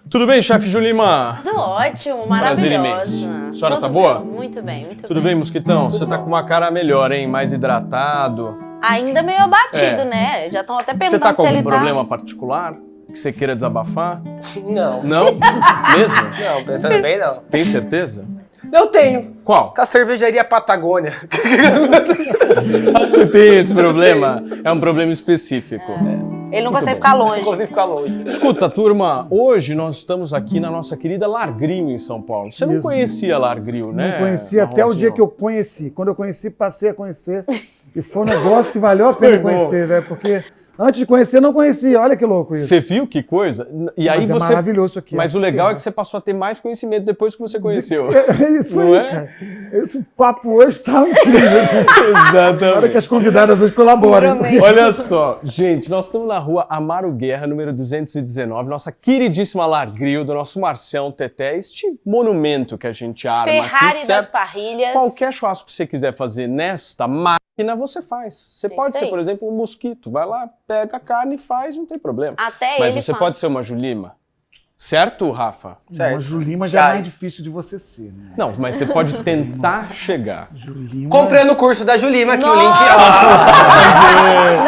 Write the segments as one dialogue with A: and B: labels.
A: Tudo bem, chefe Julima?
B: Tudo ótimo,
A: Prazer
B: maravilhosa.
A: imenso. A senhora
B: Tudo
A: tá boa?
B: bem, muito bem, muito
A: Tudo bem, Mosquitão? Você tá com uma cara melhor, hein? Mais hidratado.
B: Ainda meio abatido,
A: É.
B: né? Já estão até
A: Você
B: perguntando
A: tá com
B: se
A: algum
B: ele
A: problema particular que você queira desabafar?
C: Não.
A: Não? Mesmo?
C: Não, pensando bem, não.
A: Tem certeza?
C: Eu tenho.
A: Qual?
C: Com a cervejaria Patagônia.
A: Você tem esse problema? É um problema específico.
B: Ele não consegue ficar
C: Não
B: longe.
C: consigo ficar longe.
A: Escuta, turma, hoje nós estamos aqui na nossa querida Largrio, em São Paulo. Você não
D: Isso.
A: conhecia Largrio, né?
D: Não conhecia até o dia
A: Marronzinho?
D: que eu conheci. Quando eu conheci, passei a conhecer. E foi um negócio que valeu a pena
A: Foi bom.
D: conhecer, velho. Porque antes de conhecer, não conhecia. Olha que louco isso.
A: Você viu que coisa? E aí
D: Mas é
A: você...
D: maravilhoso isso aqui.
A: Mas o legal é que você passou a ter mais conhecimento depois que você conheceu.
D: É isso
A: Não
D: aí,
A: é?
D: cara. Esse papo hoje tá incrível. Né?
A: Exatamente.
D: Olha que as convidadas hoje colaboram. hein?
A: Olha só, gente, nós estamos na rua Amaro Guerra, número 219, nossa queridíssima Largrio, do nosso Marcião Teté, este monumento que a gente arma
B: Ferrari
A: aqui,
B: das
A: certo?
B: parrilhas.
A: Qualquer churrasco que você quiser fazer nesta máquina, você faz. Você pode
B: isso
A: ser,
B: aí.
A: por exemplo, um mosquito. Vai lá, pega a carne e faz, não tem problema.
B: Até
A: Mas
B: ele
A: você
B: faz.
A: pode ser uma Julima. Certo, Rafa?
D: Não, a Julima já é mais difícil de você ser, né?
A: Não, mas você pode tentar chegar.
D: Julima...
C: Comprei no curso da Julima aqui, o link.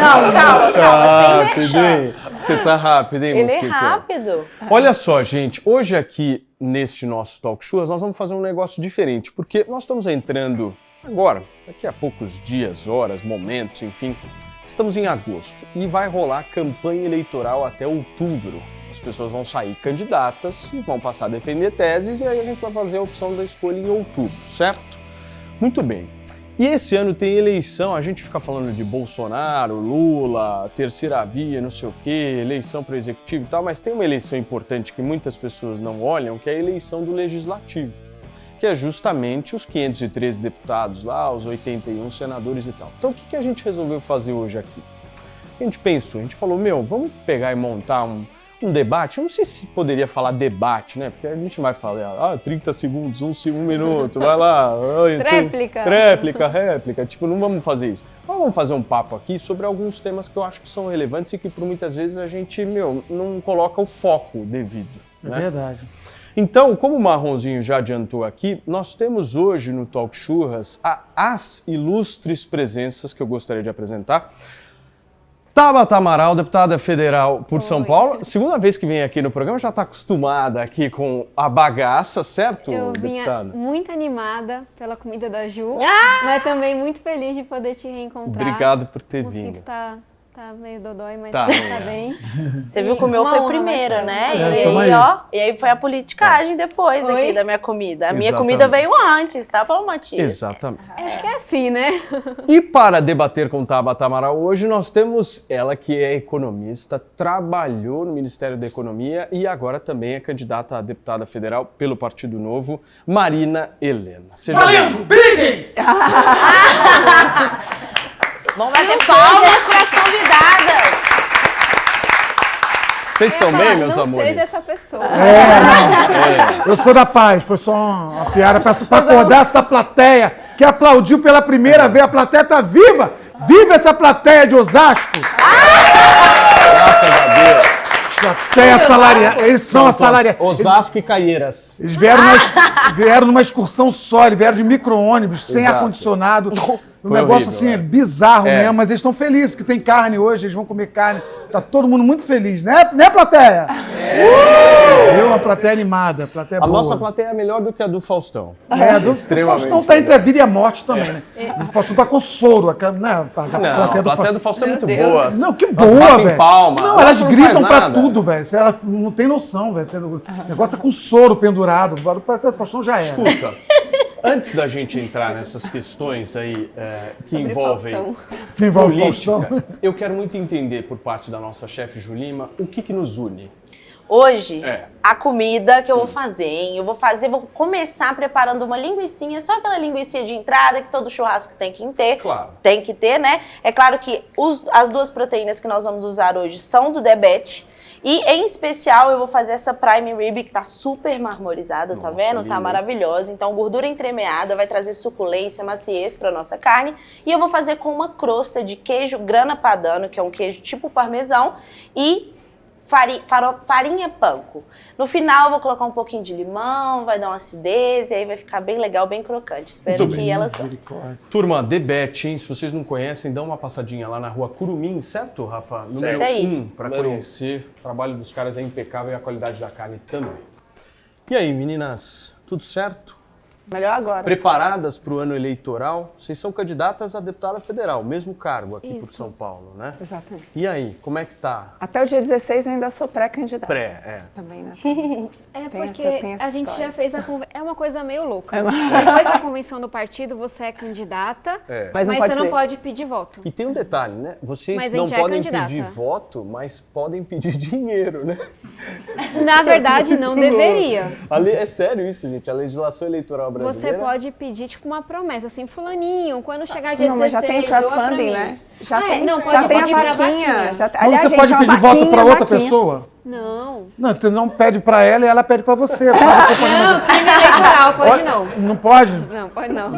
B: Não, calma, sem
A: Rápido,
B: mexer.
A: hein? Você tá rápido, hein,
B: Ele é
A: mosquito?
B: rápido.
A: Olha só, gente, hoje aqui neste nosso Talk Show, nós vamos fazer um negócio diferente, porque nós estamos entrando agora, daqui a poucos dias, horas, momentos, enfim, estamos em agosto e vai rolar campanha eleitoral até outubro. As pessoas vão sair candidatas e vão passar a defender teses e aí a gente vai fazer a opção da escolha em outubro, certo? Muito bem. E esse ano tem eleição, a gente fica falando de Bolsonaro, Lula, terceira via, não sei o quê, eleição para o executivo e tal, mas tem uma eleição importante que muitas pessoas não olham, que é a eleição do legislativo, que é justamente os 513 deputados lá, os 81 senadores e tal. Então o que a gente resolveu fazer hoje aqui? A gente pensou, a gente falou, vamos pegar e montar um debate, eu não sei se poderia falar debate, né? Porque a gente vai falar, 30 segundos, um minuto, vai lá.
E: Tréplica.
A: Tréplica, réplica, tipo, não vamos fazer isso. Mas vamos fazer um papo aqui sobre alguns temas que eu acho que são relevantes e que por muitas vezes a gente, não coloca o foco devido.
D: É
A: Né?
D: verdade.
A: Então, como o Marronzinho já adiantou aqui, nós temos hoje no Talk Churras as ilustres presenças que eu gostaria de apresentar. Tabata Amaral, deputada federal por São Paulo. Segunda vez que vem aqui no programa, já está acostumada aqui com a bagaça, certo,
E: Eu vinha
A: deputada?
E: muito animada pela comida da Ju, mas também muito feliz de poder te reencontrar.
A: Obrigado por ter
E: O mosquito
A: vindo.
E: tá meio dodói, mas
A: Tá.
E: tá bem.
B: Você viu que o meu
E: Uma
B: foi
E: honra,
B: primeiro,
E: Marcelo.
B: né?
D: tamo
B: E
D: aí.
B: aí, e aí foi a politicagem depois
E: Oi?
B: aqui da minha comida. A minha
A: Exatamente.
B: comida veio antes, tá, Paulo Matias?
A: Exatamente.
E: Acho que é assim, né?
A: E para debater com Tabata Amaral hoje, nós temos ela que é economista, trabalhou no Ministério da Economia e agora também é candidata a deputada federal pelo Partido Novo, Marina Helena. Seja
C: Valendo! Briguem!
B: Vamos bater palmas para as convidadas.
A: Vocês estão bem, meus
E: não
A: amores?
E: seja essa pessoa.
D: Eu sou da paz, foi só uma piada pra acordar essa plateia que aplaudiu pela primeira vez. A plateia tá viva! Viva essa plateia de Osasco!
A: Graças a Deus.
D: Plateia salariada. Eles são assalariados.
A: Osasco e Caieiras.
D: Eles vieram numa excursão só, eles vieram de micro-ônibus, sem
A: Exato.
D: ar-condicionado. Um
A: Foi
D: negócio
A: horrível,
D: assim,
A: né?
D: é bizarro
A: É.
D: mesmo, mas eles estão felizes que tem carne hoje, eles vão comer carne. Tá todo mundo muito feliz, né, plateia? Viu? Uma plateia animada, plateia
A: A
D: boa.
A: nossa plateia é melhor do que a do Faustão.
D: O
A: Extremamente.
D: Faustão tá entre a vida e a morte também, né? O Faustão tá com soro, né?
A: Não, a plateia do Faustão é muito
E: Meu Deus.
A: boa.
D: Não, que
A: Elas
D: boa,
A: batem
D: velho.
A: palma.
D: Não, elas
A: Nossa,
D: gritam
A: faz
D: pra
A: nada.
D: tudo, velho. Ela não tem noção, velho. O negócio tá com soro pendurado. O plateia do Faustão já era.
A: Escuta, antes da gente entrar nessas questões aí que
E: Sobre
A: envolvem
E: Faustão.
D: Que envolve o Faustão.
A: política, eu quero muito entender por parte da nossa chefe Julima o que nos une.
B: Hoje,
A: É.
B: a comida que eu vou fazer, hein? Vou começar preparando uma linguicinha, só aquela linguiça de entrada que todo churrasco tem que ter.
A: Claro.
B: Tem que ter, né? É claro que as duas proteínas que nós vamos usar hoje são do Debete. E, em especial, eu vou fazer essa prime rib, que tá super marmorizada, tá
A: Nossa,
B: vendo?
A: linda.
B: Tá maravilhosa. Então, gordura entremeada vai trazer suculência, maciez pra nossa carne. E eu vou fazer com uma crosta de queijo grana padano, que é um queijo tipo parmesão, e farinha panko. No final eu vou colocar um pouquinho de limão, vai dar uma acidez e aí vai ficar bem legal, bem crocante. Espero
A: Muito
B: que
A: bem.
B: elas gostem.
A: Turma, Debete, hein? Se vocês não conhecem, dá uma passadinha lá na rua Curumim, certo, Rafa? Número
B: Isso aí.
A: 1, para conhecer. O trabalho dos caras é impecável e a qualidade da carne também. E aí, meninas, tudo certo?
B: Melhor agora.
A: Preparadas para o ano eleitoral? Vocês são candidatas a deputada federal, mesmo cargo aqui por São Paulo, né?
F: Exatamente.
A: E aí, como é que tá?
F: Até o dia 16 eu ainda sou pré-candidata.
A: Pré.
F: Também, né?
E: É
F: Tem
E: porque
F: essa
E: a gente
F: história.
E: já fez a convenção. É uma coisa meio louca. Depois da convenção do partido, você é candidata,
F: Mas não
E: mas
F: pode
E: você não
F: ser.
E: pode pedir voto.
A: E tem um detalhe, né? Vocês
E: Mas a
A: não
E: gente é
A: podem
E: candidata.
A: pedir voto, mas podem pedir dinheiro, né?
E: Na verdade, não
A: Muito
E: deveria.
A: louco. É sério isso, gente. A legislação eleitoral brasileira...
E: Você pode pedir, tipo, uma promessa, assim, fulaninho, quando chegar dia
F: Não, mas já
E: 16,
F: tem o
E: doa pra
F: crowdfunding,
E: mim.
F: né? Já
E: Ah,
F: tem,
E: não,
F: já
E: pode
F: tem
E: pedir
F: a
E: pra
F: vaquinha. Já,
D: Mas
F: aliás,
D: você
F: gente,
D: pode
F: é uma
D: pedir voto para outra
F: vaquinha.
D: pessoa?
E: Não.
D: Não, tu não pede para ela e ela pede para você.
E: Não, crime eleitoral, pode não.
D: Não pode?
E: Não, pode não.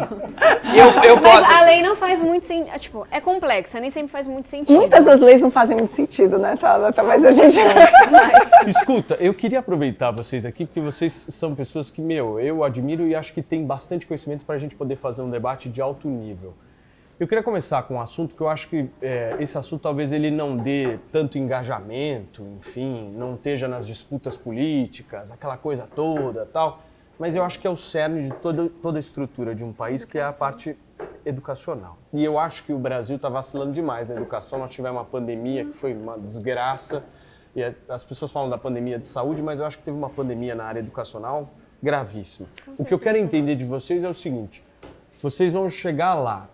C: Eu
E: Mas
C: posso.
E: a lei não faz muito sentido. Tipo, é complexa, nem sempre faz muito sentido.
F: Muitas das leis não fazem muito sentido, né, Tabata? Mas a gente...
A: Escuta, eu queria aproveitar vocês aqui, porque vocês são pessoas que, eu admiro e acho que tem bastante conhecimento para a gente poder fazer um debate de alto nível. Eu queria começar com um assunto que eu acho que esse assunto talvez ele não dê tanto engajamento, enfim, não esteja nas disputas políticas, aquela coisa toda tal, mas eu acho que é o cerne de toda a estrutura de um país, que é a parte educacional. E eu acho que o Brasil está vacilando demais na educação. Nós tivemos uma pandemia que foi uma desgraça, e as pessoas falam da pandemia de saúde, mas eu acho que teve uma pandemia na área educacional gravíssima. O que eu quero entender de vocês é o seguinte: vocês vão chegar lá.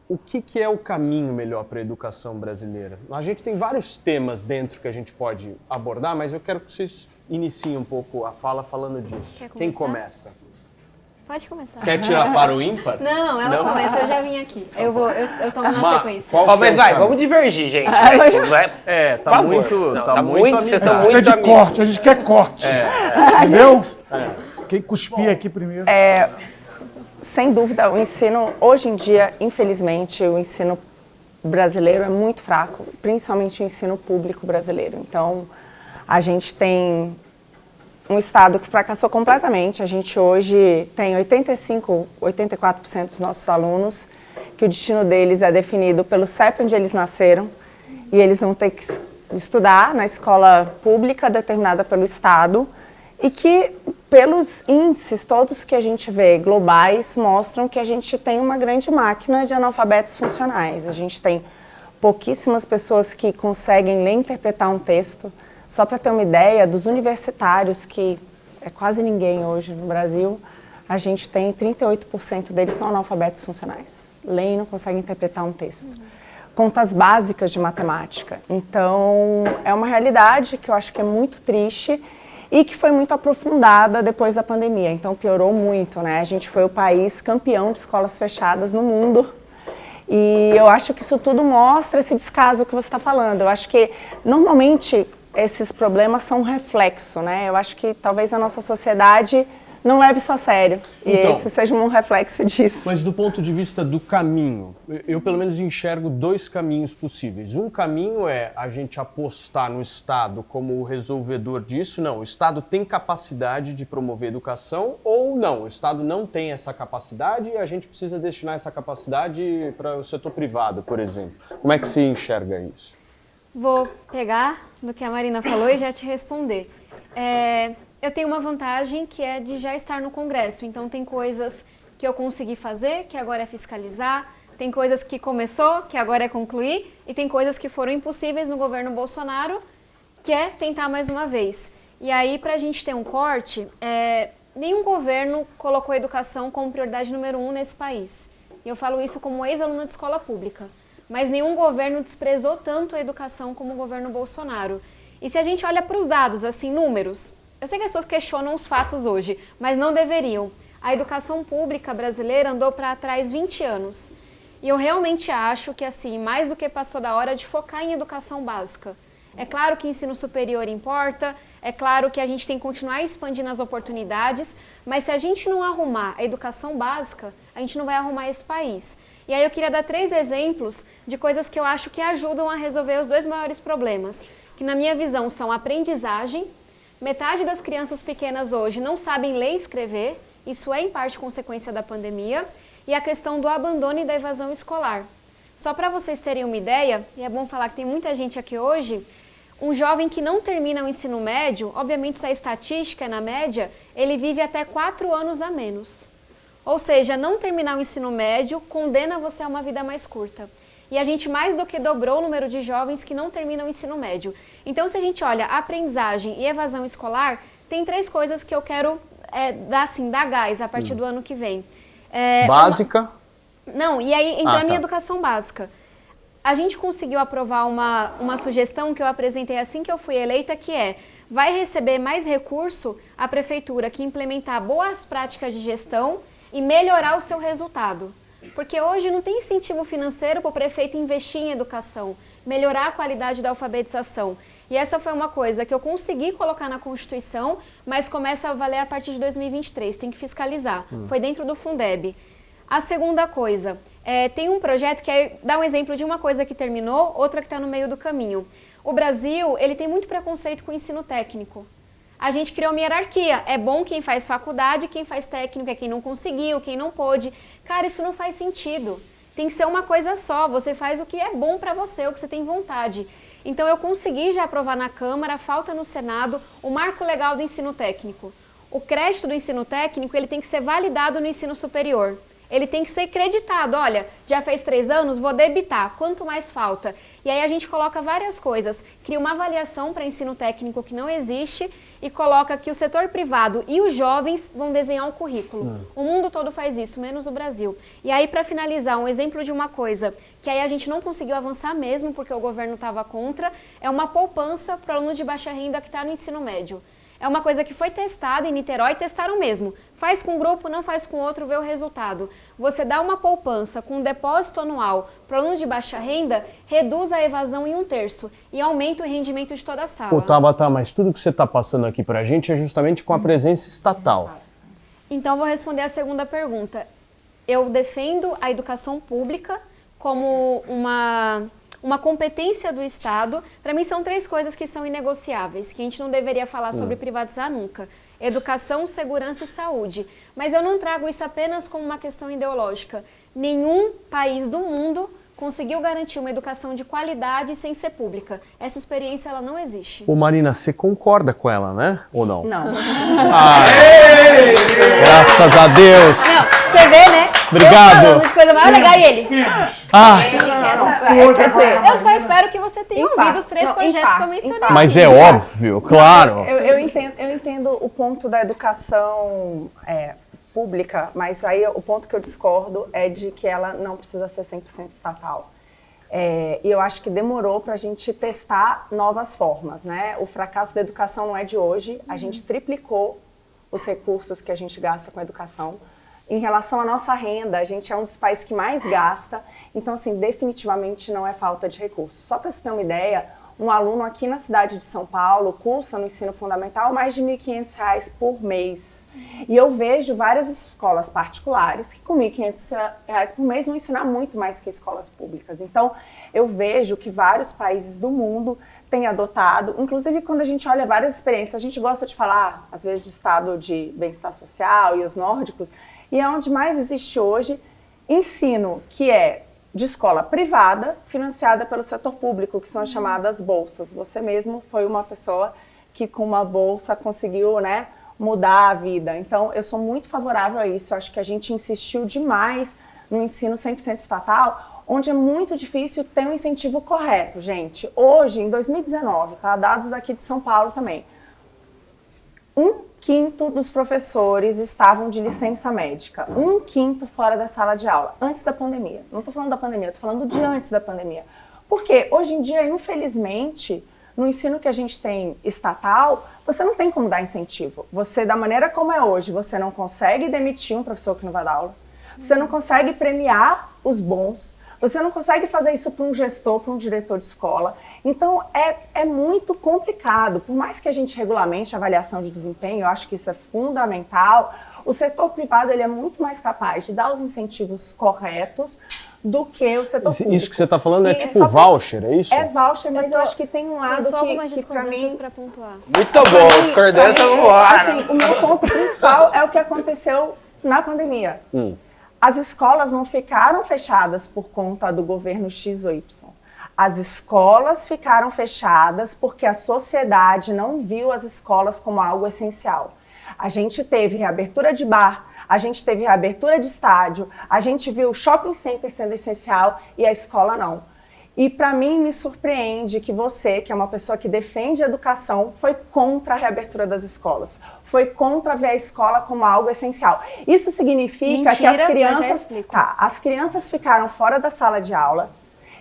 A: O que é o caminho melhor para a educação brasileira? A gente tem vários temas dentro que a gente pode abordar, mas eu quero que vocês iniciem um pouco a fala falando disso. Quem começa?
E: Pode começar.
A: Quer tirar para o ímpar?
E: Não, ela começa, eu já vim aqui. Eu tomo na sequência.
C: Ó, mas vai, vamos divergir, gente.
A: Tá
C: Por favor.
A: muito.
C: Não,
A: Tá
C: tá muito, vocês são
A: amigável.
D: Isso é
C: muito
D: de
C: amigos.
D: corte, a gente quer corte. Entendeu? Quem cuspir aqui primeiro.
F: Sem dúvida, o ensino, hoje em dia, infelizmente, o ensino brasileiro é muito fraco, principalmente o ensino público brasileiro. Então, a gente tem um Estado que fracassou completamente. A gente hoje tem 84% dos nossos alunos que o destino deles é definido pelo CEP onde eles nasceram, e eles vão ter que estudar na escola pública determinada pelo Estado, e que, pelos índices todos que a gente vê globais, mostram que a gente tem uma grande máquina de analfabetos funcionais. A gente tem pouquíssimas pessoas que conseguem ler e interpretar um texto. Só para ter uma ideia, dos universitários, que é quase ninguém hoje no Brasil, a gente tem 38% deles são analfabetos funcionais. Leem e não conseguem interpretar um texto. Contas básicas de matemática. Então, é uma realidade que eu acho que é muito triste e que foi muito aprofundada depois da pandemia. Então, piorou muito, né? A gente foi o país campeão de escolas fechadas no mundo. E eu acho que isso tudo mostra esse descaso que você está falando. Eu acho que, normalmente, esses problemas são um reflexo, né? Eu acho que talvez a nossa sociedade não leve isso a sério.
A: Então,
F: e esse seja um reflexo disso.
A: Mas do ponto de vista do caminho, eu pelo menos enxergo dois caminhos possíveis. Um caminho é a gente apostar no Estado como o resolvedor disso. Não, o Estado tem capacidade de promover educação, ou não, o Estado não tem essa capacidade e a gente precisa destinar essa capacidade para o setor privado, por exemplo. Como é que você enxerga isso?
E: Vou pegar do que a Marina falou e já te responder. Eu tenho uma vantagem que é de já estar no Congresso, então tem coisas que eu consegui fazer, que agora é fiscalizar, tem coisas que começou, que agora é concluir, e tem coisas que foram impossíveis no governo Bolsonaro, que é tentar mais uma vez. E aí, para a gente ter um corte, nenhum governo colocou a educação como prioridade número 1 nesse país. E eu falo isso como ex-aluna de escola pública. Mas nenhum governo desprezou tanto a educação como o governo Bolsonaro. E se a gente olha para os dados, assim, números, eu sei que as pessoas questionam os fatos hoje, mas não deveriam. A educação pública brasileira andou para trás 20 anos. E eu realmente acho que, assim, mais do que passou da hora de focar em educação básica. É claro que ensino superior importa, é claro que a gente tem que continuar expandindo as oportunidades, mas se a gente não arrumar a educação básica, a gente não vai arrumar esse país. E aí eu queria dar 3 exemplos de coisas que eu acho que ajudam a resolver os 2 maiores problemas, que na minha visão são aprendizagem. Metade das crianças pequenas hoje não sabem ler e escrever, isso é em parte consequência da pandemia, e a questão do abandono e da evasão escolar. Só para vocês terem uma ideia, e é bom falar que tem muita gente aqui hoje, um jovem que não termina o ensino médio, obviamente isso é estatística, na média, ele vive até 4 anos a menos. Ou seja, não terminar o ensino médio condena você a uma vida mais curta. E a gente mais do que dobrou o número de jovens que não terminam o ensino médio. Então, se a gente olha aprendizagem e evasão escolar, tem 3 coisas que eu quero dar gás a partir do ano que vem.
A: Básica?
E: Não, e aí entrando em educação básica. A gente conseguiu aprovar uma sugestão que eu apresentei assim que eu fui eleita, que vai receber mais recurso a prefeitura que implementar boas práticas de gestão e melhorar o seu resultado. Porque hoje não tem incentivo financeiro para o prefeito investir em educação, melhorar a qualidade da alfabetização. E essa foi uma coisa que eu consegui colocar na Constituição, mas começa a valer a partir de 2023, tem que fiscalizar. Foi dentro do Fundeb. A segunda coisa, tem um projeto que dá um exemplo de uma coisa que terminou, outra que está no meio do caminho. O Brasil, ele tem muito preconceito com o ensino técnico. A gente criou uma hierarquia. É bom quem faz faculdade, quem faz técnico é quem não conseguiu, quem não pôde. Cara, isso não faz sentido. Tem que ser uma coisa só. Você faz o que é bom para você, o que você tem vontade. Então eu consegui já aprovar na Câmara, falta no Senado, o marco legal do ensino técnico. O crédito do ensino técnico, ele tem que ser validado no ensino superior. Ele tem que ser creditado. Olha, já fez 3 anos, vou debitar. Quanto mais falta? E aí a gente coloca várias coisas. Cria uma avaliação para ensino técnico que não existe e coloca que o setor privado e os jovens vão desenhar um currículo. O mundo todo faz isso, menos o Brasil. E aí, para finalizar, um exemplo de uma coisa que aí a gente não conseguiu avançar mesmo porque o governo estava contra, é uma poupança para o aluno de baixa renda que está no ensino médio. É uma coisa que foi testada em Niterói, testaram mesmo. Faz com um grupo, não faz com outro, vê o resultado. Você dá uma poupança com um depósito anual para alunos de baixa renda, reduz a evasão em 1/3 e aumenta o rendimento de toda a sala.
A: Ô, Tabata, mas tudo que você está passando aqui para a gente é justamente com a presença estatal.
E: Então, vou responder a segunda pergunta. Eu defendo a educação pública como uma competência do Estado. Para mim, são 3 coisas que são inegociáveis, que a gente não deveria falar sobre privatizar nunca. Educação, segurança e saúde. Mas eu não trago isso apenas como uma questão ideológica. Nenhum país do mundo conseguiu garantir uma educação de qualidade sem ser pública. Essa experiência, ela não existe.
A: Ô Marina, você concorda com ela, né? Ou não?
F: Não.
A: Graças a Deus!
E: Não, você vê, né?
A: Obrigado.
E: Eu falando de coisa mais legal e ele.
F: Quer dizer,
E: Eu só espero que você tenha ouvido os 3 projetos que eu mencionei.
A: Mas é óbvio, claro.
F: Eu entendo o ponto da educação pública, mas aí o ponto que eu discordo é de que ela não precisa ser 100% estatal. E eu acho que demorou para a gente testar novas formas, né? O fracasso da educação não é de hoje, a gente triplicou os recursos que a gente gasta com a educação. Em relação à nossa renda, a gente é um dos países que mais gasta, então, assim, definitivamente não é falta de recursos. Só para você ter uma ideia, um aluno aqui na cidade de São Paulo custa no ensino fundamental mais de R$ 1.500 por mês. E eu vejo várias escolas particulares que com R$ 1.500 por mês vão ensinar muito mais que escolas públicas. Então, eu vejo que vários países do mundo têm adotado, inclusive quando a gente olha várias experiências, a gente gosta de falar, às vezes, do estado de bem-estar social e os nórdicos, e é onde mais existe hoje ensino que é de escola privada, financiada pelo setor público, que são as chamadas bolsas. Você mesmo foi uma pessoa que com uma bolsa conseguiu, né, mudar a vida. Então, eu sou muito favorável a isso. Eu acho que a gente insistiu demais no ensino 100% estatal, onde é muito difícil ter um incentivo correto, gente. Hoje, em 2019, tá? Dados daqui de São Paulo também, 1/5 dos professores estavam de licença médica, 1/5 fora da sala de aula, antes da pandemia. Não estou falando da pandemia, estou falando de antes da pandemia. Porque hoje em dia, infelizmente, no ensino que a gente tem estatal, você não tem como dar incentivo. Você, da maneira como é hoje, você não consegue demitir um professor que não vai dar aula, você não consegue premiar os bons, você não consegue fazer isso para um gestor, para um diretor de escola. Então, é muito complicado. Por mais que a gente regulamente a avaliação de desempenho, eu acho que isso é fundamental, o setor privado ele é muito mais capaz de dar os incentivos corretos do que o setor público.
A: Isso que você está falando é
F: E
A: tipo
F: só que-
A: voucher, é isso?
F: É voucher, mas eu acho que tem um lado
E: Tem só algumas
F: que para
E: discordâncias
F: mim...
E: para pontuar.
C: Muito bom, discordância,
F: Pra mim,
C: vambora.
F: assim, o meu ponto principal é o que aconteceu na pandemia. As escolas não ficaram fechadas por conta do governo X ou Y. As escolas ficaram fechadas porque a sociedade não viu as escolas como algo essencial. A gente teve reabertura de bar, a gente teve reabertura de estádio, a gente viu o shopping center sendo essencial e a escola não. E para mim me surpreende que você, que é uma pessoa que defende a educação, foi contra a reabertura das escolas. Foi contra ver a escola como algo essencial. Isso significa que as crianças ficaram fora da sala de aula.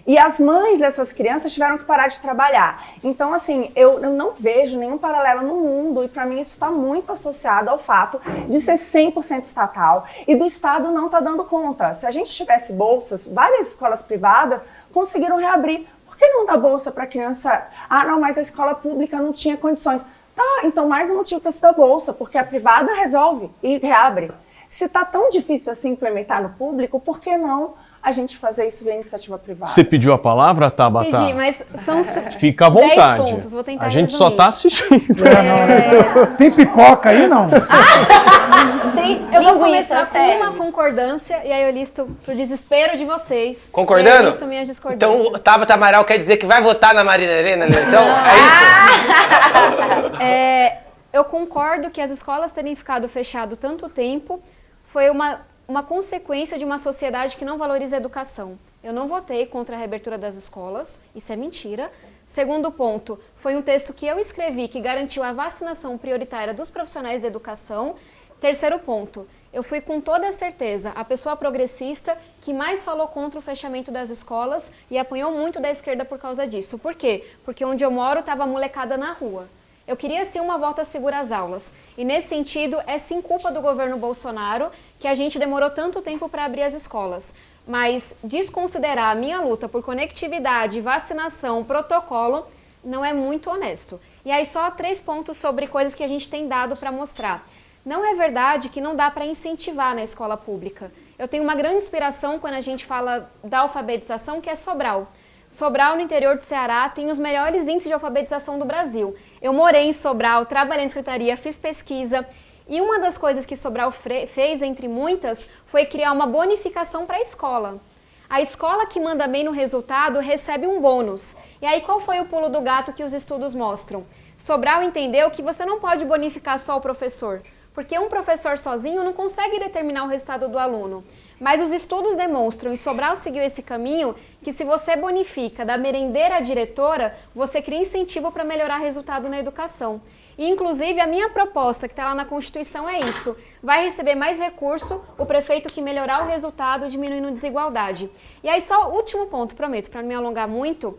F: E as mães dessas crianças tiveram que parar de trabalhar. Então, assim, eu não vejo nenhum paralelo no mundo e para mim isso está muito associado ao fato de ser 100% estatal e do Estado não estar dando conta. Se a gente tivesse bolsas, várias escolas privadas conseguiram reabrir. Por que não dá bolsa para criança? Ah, não, mas a escola pública não tinha condições. Tá, então mais um motivo para se dar bolsa, porque a privada resolve e reabre. Se está tão difícil assim implementar no público, por que não a gente fazer isso via iniciativa privada?
A: Você pediu a palavra, Tabata?
E: Pedi, mas são
A: Fica à
E: 10
A: vontade.
E: pontos, vou tentar
A: A gente
E: resumir.
A: só tá assistindo.
D: Tem pipoca aí, não?
E: Eu vou
B: Linguiça,
E: começar com
B: sério.
E: uma concordância e aí eu listo pro desespero de vocês.
C: Concordando?
E: E aí eu listo minhas discordâncias.
C: Então, o Tabata Amaral quer dizer que vai votar na Marina Helena na eleição? É isso?
E: Eu concordo que as escolas terem ficado fechado tanto tempo foi uma consequência de uma sociedade que não valoriza a educação. Eu não votei contra a reabertura das escolas, isso é mentira. Segundo ponto, foi um texto que eu escrevi que garantiu a vacinação prioritária dos profissionais de educação. Terceiro ponto, eu fui com toda a certeza a pessoa progressista que mais falou contra o fechamento das escolas e apanhou muito da esquerda por causa disso. Por quê? Porque onde eu moro estava a molecada na rua. Eu queria sim uma volta segura às aulas. E nesse sentido, é sim culpa do governo Bolsonaro que a gente demorou tanto tempo para abrir as escolas. Mas desconsiderar a minha luta por conectividade, vacinação, protocolo, não é muito honesto. E aí só 3 pontos sobre coisas que a gente tem dado para mostrar. Não é verdade que não dá para incentivar na escola pública. Eu tenho uma grande inspiração quando a gente fala da alfabetização, que é Sobral. Sobral, no interior do Ceará, tem os melhores índices de alfabetização do Brasil. Eu morei em Sobral, trabalhei em secretaria, fiz pesquisa. E uma das coisas que Sobral fez, entre muitas, foi criar uma bonificação para a escola. A escola que manda bem no resultado recebe um bônus. E aí qual foi o pulo do gato que os estudos mostram? Sobral entendeu que você não pode bonificar só o professor, porque um professor sozinho não consegue determinar o resultado do aluno. Mas os estudos demonstram, e Sobral seguiu esse caminho, que se você bonifica da merendeira à diretora, você cria incentivo para melhorar o resultado na educação. E, inclusive, a minha proposta, que está lá na Constituição, é isso. Vai receber mais recurso o prefeito que melhorar o resultado, diminuindo a desigualdade. E aí, só o último ponto, prometo, para não me alongar muito,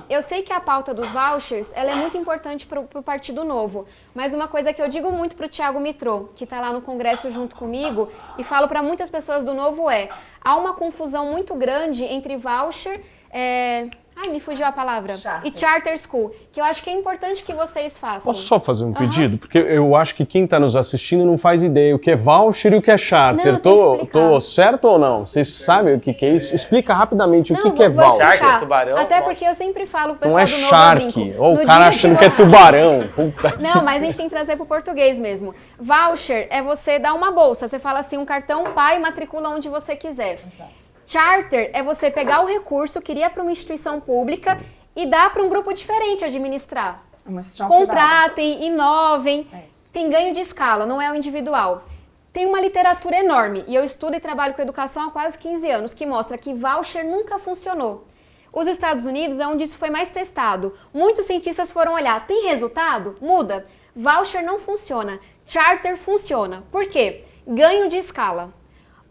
E: eu sei que a pauta dos vouchers ela é muito importante para o Partido Novo, mas uma coisa que eu digo muito para o Thiago Mitrô, que está lá no Congresso junto comigo, e falo para muitas pessoas do Novo há uma confusão muito grande entre voucher, me fugiu a palavra, e charter school, que eu acho que é importante que vocês façam.
A: Posso só fazer um pedido? Porque eu acho que quem está nos assistindo não faz ideia o que é voucher e o que é charter. Tô certo ou não? Vocês sabem o que é isso? Explica rapidamente o que é
E: vou
A: voucher.
E: explicar.
C: Shark é tubarão?
E: Até porque eu sempre falo pro
A: Não
E: pessoal
A: é
E: do Novo,
A: shark.
E: eu brinco.
A: Ou o
E: No
A: cara
E: dia
A: achando
E: que
A: que é tubarão. Puta
E: Não, mas a gente tem que trazer pro português mesmo. Voucher é você dar uma bolsa. Você fala assim, um cartão pai, matricula onde você quiser. Charter é você pegar o recurso que iria para uma instituição pública e dar para um grupo diferente administrar. Contratem, inovem, tem ganho de escala, não é o individual. Tem uma literatura enorme, e eu estudo e trabalho com educação há quase 15 anos, que mostra que voucher nunca funcionou. Os Estados Unidos é onde isso foi mais testado. Muitos cientistas foram olhar, tem resultado? Muda. Voucher não funciona, charter funciona. Por quê? Ganho de escala.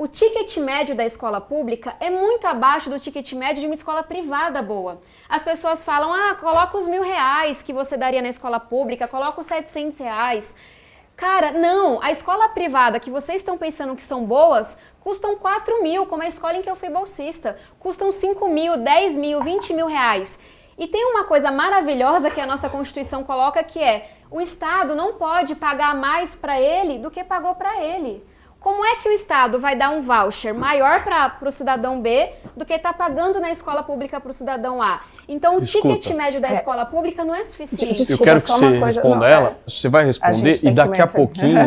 E: O ticket médio da escola pública é muito abaixo do ticket médio de uma escola privada boa. As pessoas falam, coloca os R$1.000 que você daria na escola pública, coloca os R$700. Cara, não, a escola privada que vocês estão pensando que são boas, custam 4 mil, como a escola em que eu fui bolsista. Custam 5 mil, 10 mil, 20 mil reais. E tem uma coisa maravilhosa que a nossa Constituição coloca, que é, o Estado não pode pagar mais para ele do que pagou para ele. Como é que o Estado vai dar um voucher maior para o cidadão B do que está pagando na escola pública para o cidadão A? Então, o ticket médio da escola pública não é suficiente.
A: Eu quero que você responda ela. Você vai responder e daqui a pouquinho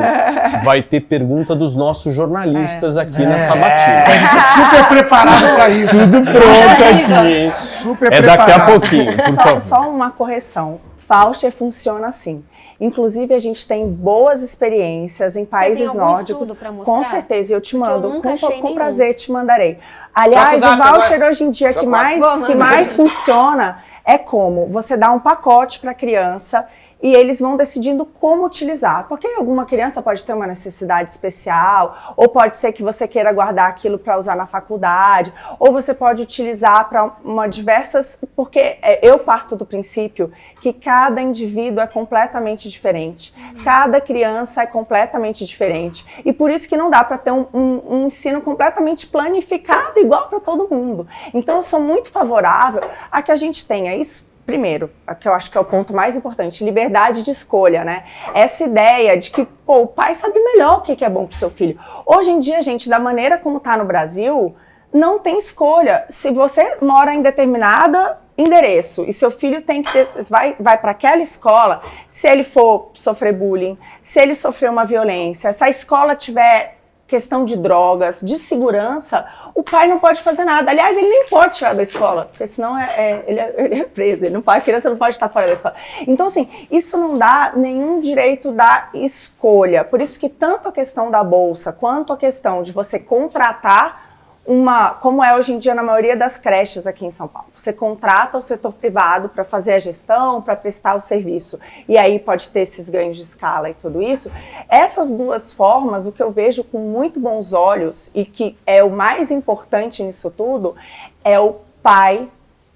A: vai ter pergunta dos nossos jornalistas aqui na Sabatina.
D: A gente é super preparado para isso.
A: Tudo pronto aqui, hein?
D: Super
A: Daqui a
D: preparado.
A: pouquinho, por favor.
F: Só uma correção. Voucher funciona assim. Inclusive, a gente tem boas experiências em países
E: tem algum
F: nórdicos.
E: estudo pra mostrar?
F: Com certeza, eu te mando.
E: eu nunca achei
F: Com
E: nenhum.
F: prazer, te mandarei. Aliás,
C: Troca o
F: o
C: zap
F: voucher
C: agora.
F: hoje em dia que
C: Troca.
F: mais funciona é como você dá um pacote para a criança e eles vão decidindo como utilizar. Porque alguma criança pode ter uma necessidade especial, ou pode ser que você queira guardar aquilo para usar na faculdade, ou você pode utilizar para uma diversas... Porque eu parto do princípio que cada indivíduo é completamente diferente. Cada criança é completamente diferente. E por isso que não dá para ter um ensino completamente planificado igual para todo mundo. Então eu sou muito favorável a que a gente tenha isso. Primeiro, que eu acho que é o ponto mais importante, liberdade de escolha, né? Essa ideia de que, o pai sabe melhor o que é bom pro seu filho. Hoje em dia, gente, da maneira como tá no Brasil, não tem escolha. Se você mora em determinado endereço e seu filho vai para aquela escola, se ele for sofrer bullying, se ele sofrer uma violência, se a escola tiver questão de drogas, de segurança, o pai não pode fazer nada. Aliás, ele nem pode tirar da escola, porque senão ele é preso. A criança não pode estar fora da escola. Então, assim, isso não dá nenhum direito da escolha. Por isso que tanto a questão da bolsa, quanto a questão de você contratar como é hoje em dia na maioria das creches aqui em São Paulo. Você contrata o setor privado para fazer a gestão, para prestar o serviço. E aí pode ter esses ganhos de escala e tudo isso. Essas duas formas, o que eu vejo com muito bons olhos e que é o mais importante nisso tudo, é o pai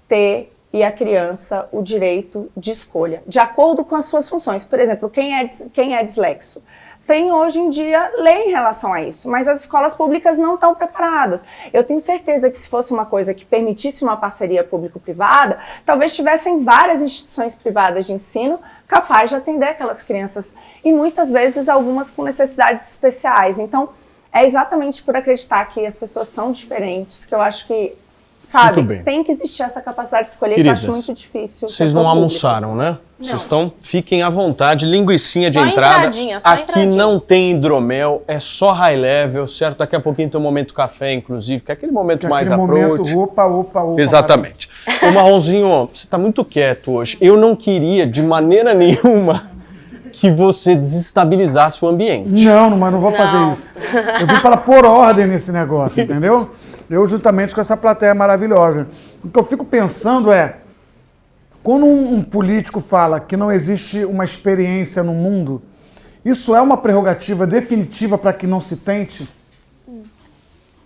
F: ter e a criança o direito de escolha, de acordo com as suas funções. Por exemplo, quem é dislexo? Tem hoje em dia lei em relação a isso, mas as escolas públicas não estão preparadas. Eu tenho certeza que se fosse uma coisa que permitisse uma parceria público-privada, talvez tivessem várias instituições privadas de ensino capazes de atender aquelas crianças e muitas vezes algumas com necessidades especiais. Então, é exatamente por acreditar que as pessoas são diferentes que eu acho que, sabe, tem que existir essa capacidade de escolher,
A: Queridas,
F: que eu acho muito difícil.
A: Vocês não almoçaram, né? Vocês fiquem à vontade, linguicinha de
B: Só
A: entrada.
B: só
A: Aqui
B: entradinha.
A: não tem hidromel, é só high level, certo? Daqui a pouquinho tem um momento café, inclusive, que é aquele momento mais approach.
D: Opa.
A: Exatamente. Ô Marronzinho, você tá muito quieto hoje. Eu não queria, de maneira nenhuma, que você desestabilizasse o ambiente.
D: Não, mas não vou fazer isso. Eu vim para pôr ordem nesse negócio, entendeu? Eu juntamente com essa plateia maravilhosa. O que eu fico pensando é, quando um político fala que não existe uma experiência no mundo, isso é uma prerrogativa definitiva para que não se tente?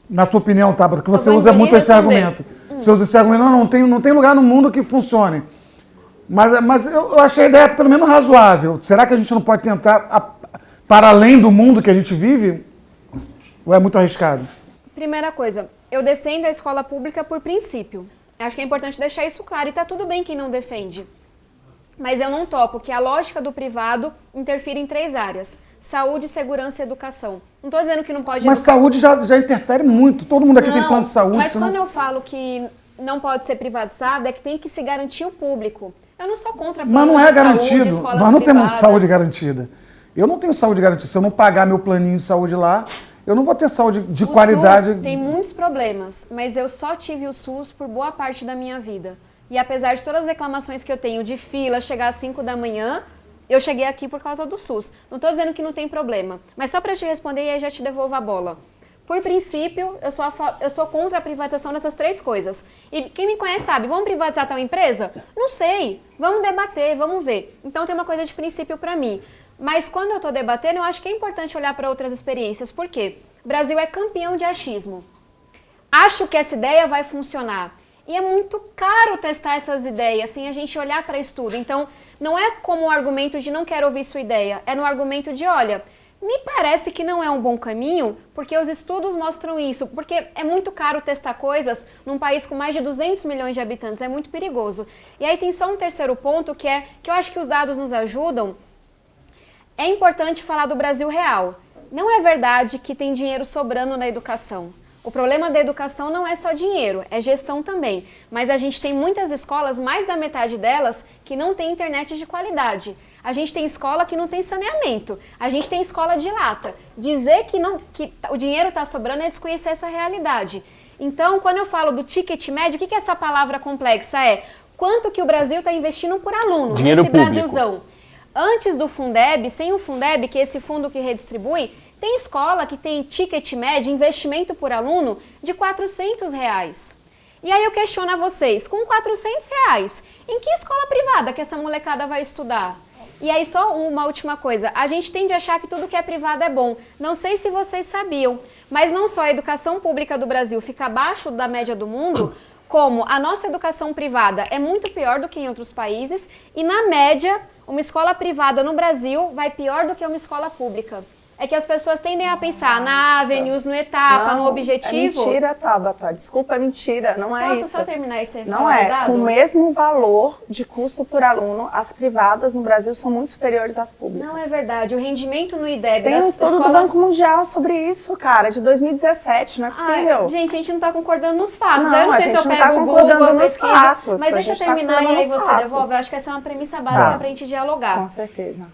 D: Na tua opinião, tá? Porque você usa muito esse argumento. Você usa esse argumento, não tem lugar no mundo que funcione. Mas eu achei a ideia pelo menos razoável. Será que a gente não pode tentar para além do mundo que a gente vive? Ou é muito arriscado?
E: Primeira coisa, eu defendo a escola pública por princípio. Acho que é importante deixar isso claro. E tá tudo bem quem não defende. Mas eu não topo que a lógica do privado interfira em 3 áreas. Saúde, segurança e educação. Não estou dizendo que não pode...
D: Mas saúde já interfere muito. Todo mundo aqui tem plano de saúde.
E: Mas quando eu falo que não pode ser privatizado, é que tem que se garantir o público. Eu não sou contra planos
D: Mas não é
E: de
D: garantido.
E: saúde, escolas
D: Nós não temos
E: privadas.
D: saúde garantida. Eu não tenho saúde garantida. Se eu não pagar meu planinho de saúde lá, eu não vou ter saúde de qualidade.
E: O SUS tem muitos problemas, mas eu só tive o SUS por boa parte da minha vida. E apesar de todas as reclamações que eu tenho de fila, chegar às 5 da manhã, eu cheguei aqui por causa do SUS. Não estou dizendo que não tem problema, mas só para te responder e aí já te devolvo a bola. Por princípio, eu sou contra a privatização dessas 3 coisas. E quem me conhece sabe, vamos privatizar tal empresa? Não sei, vamos debater, vamos ver. Então tem uma coisa de princípio para mim. Mas quando eu estou debatendo, eu acho que é importante olhar para outras experiências. Por quê? O Brasil é campeão de achismo. Acho que essa ideia vai funcionar. E é muito caro testar essas ideias sem a gente olhar para estudo. Então, não é como o argumento de não quero ouvir sua ideia. É no argumento de, olha, me parece que não é um bom caminho, porque os estudos mostram isso. Porque é muito caro testar coisas num país com mais de 200 milhões de habitantes. É muito perigoso. E aí tem só um terceiro ponto, que eu acho que os dados nos ajudam. É importante falar do Brasil real. não é verdade que tem dinheiro sobrando na educação. O problema da educação não é só dinheiro, é gestão também. Mas a gente tem muitas escolas, mais da metade delas, que não tem internet de qualidade. A gente tem escola que não tem saneamento. A gente tem escola de lata. Dizer que o dinheiro está sobrando é desconhecer essa realidade. Então, quando eu falo do ticket médio, o que é essa palavra complexa? É quanto que o Brasil está investindo por aluno
A: Dinheiro
E: nesse
A: público.
E: Brasilzão. Antes do Fundeb, sem o Fundeb, que é esse fundo que redistribui, tem escola que tem ticket médio, investimento por aluno, de R$400. E aí eu questiono a vocês, com R$400, em que escola privada que essa molecada vai estudar? E aí só uma última coisa, a gente tende a achar que tudo que é privado é bom. Não sei se vocês sabiam, mas não só a educação pública do Brasil fica abaixo da média do mundo, como a nossa educação privada é muito pior do que em outros países, e na média, uma escola privada no Brasil vai pior do que uma escola pública. É que as pessoas tendem a pensar na Avenues, no Etapa, no Objetivo.
F: É mentira, Tabata. Desculpa, é mentira. Não é isso.
E: Posso só terminar esse
F: Não é. Com o mesmo valor de custo por aluno, as privadas no Brasil são muito superiores às públicas.
E: Não é verdade. O rendimento no IDEB
F: Tem um
E: das
F: estudo do Banco Mundial sobre isso, cara, de 2017. Não é possível.
E: Gente, a gente não está concordando nos fatos.
F: Não,
E: eu não
F: a
E: sei se
F: gente
E: eu
F: não
E: pego
F: tá
E: o
F: concordando
E: Google, eu
F: nos
E: pesquiso.
F: fatos,
E: Mas
F: a
E: deixa eu
F: gente tá
E: terminar e aí
F: falando nos
E: você devolve.
F: fatos.
E: Eu acho que essa é uma premissa básica para a gente dialogar.
F: Com certeza.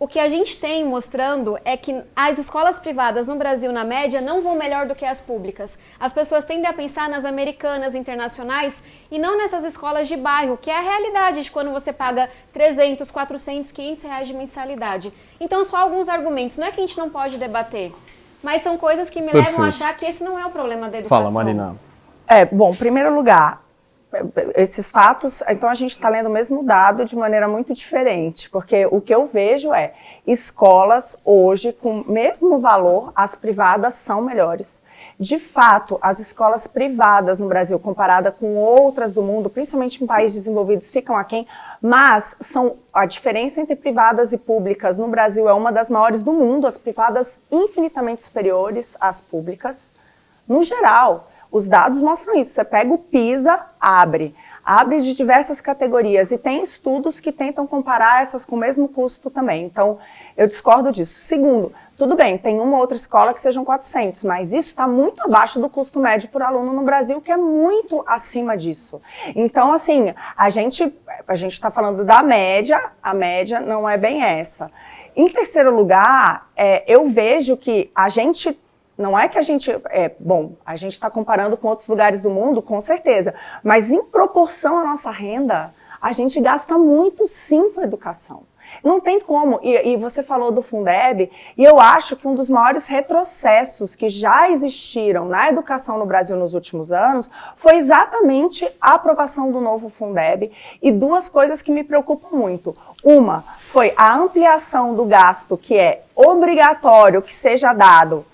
E: O que a gente tem mostrando é que as escolas privadas no Brasil, na média, não vão melhor do que as públicas. As pessoas tendem a pensar nas americanas, internacionais, e não nessas escolas de bairro, que é a realidade de quando você paga 300, 400, 500 reais de mensalidade. Então, só alguns argumentos. Não é que a gente não pode debater, mas são coisas que me levam a achar que esse não é o problema da educação.
A: Fala, Marina.
F: Bom, em primeiro lugar, esses fatos, então a gente está lendo o mesmo dado de maneira muito diferente, porque o que eu vejo é escolas hoje com o mesmo valor, as privadas são melhores. De fato, as escolas privadas no Brasil, comparada com outras do mundo, principalmente em países desenvolvidos, ficam aquém, mas a diferença entre privadas e públicas no Brasil é uma das maiores do mundo, as privadas infinitamente superiores às públicas, no geral. Os dados mostram isso. Você pega o PISA, abre de diversas categorias e tem estudos que tentam comparar essas com o mesmo custo também. Então, eu discordo disso. Segundo, tudo bem, tem uma outra escola que sejam 400, mas isso está muito abaixo do custo médio por aluno no Brasil, que é muito acima disso. Então, assim, a gente está falando da média, a média não é bem essa. Em terceiro lugar, eu vejo que a gente... Não é que a gente... a gente está comparando com outros lugares do mundo, com certeza. Mas em proporção à nossa renda, a gente gasta muito sim com a educação. Não tem como. E você falou do Fundeb, e eu acho que um dos maiores retrocessos que já existiram na educação no Brasil nos últimos anos foi exatamente a aprovação do novo Fundeb. E duas coisas que me preocupam muito. Uma foi a ampliação do gasto, que é obrigatório que seja dado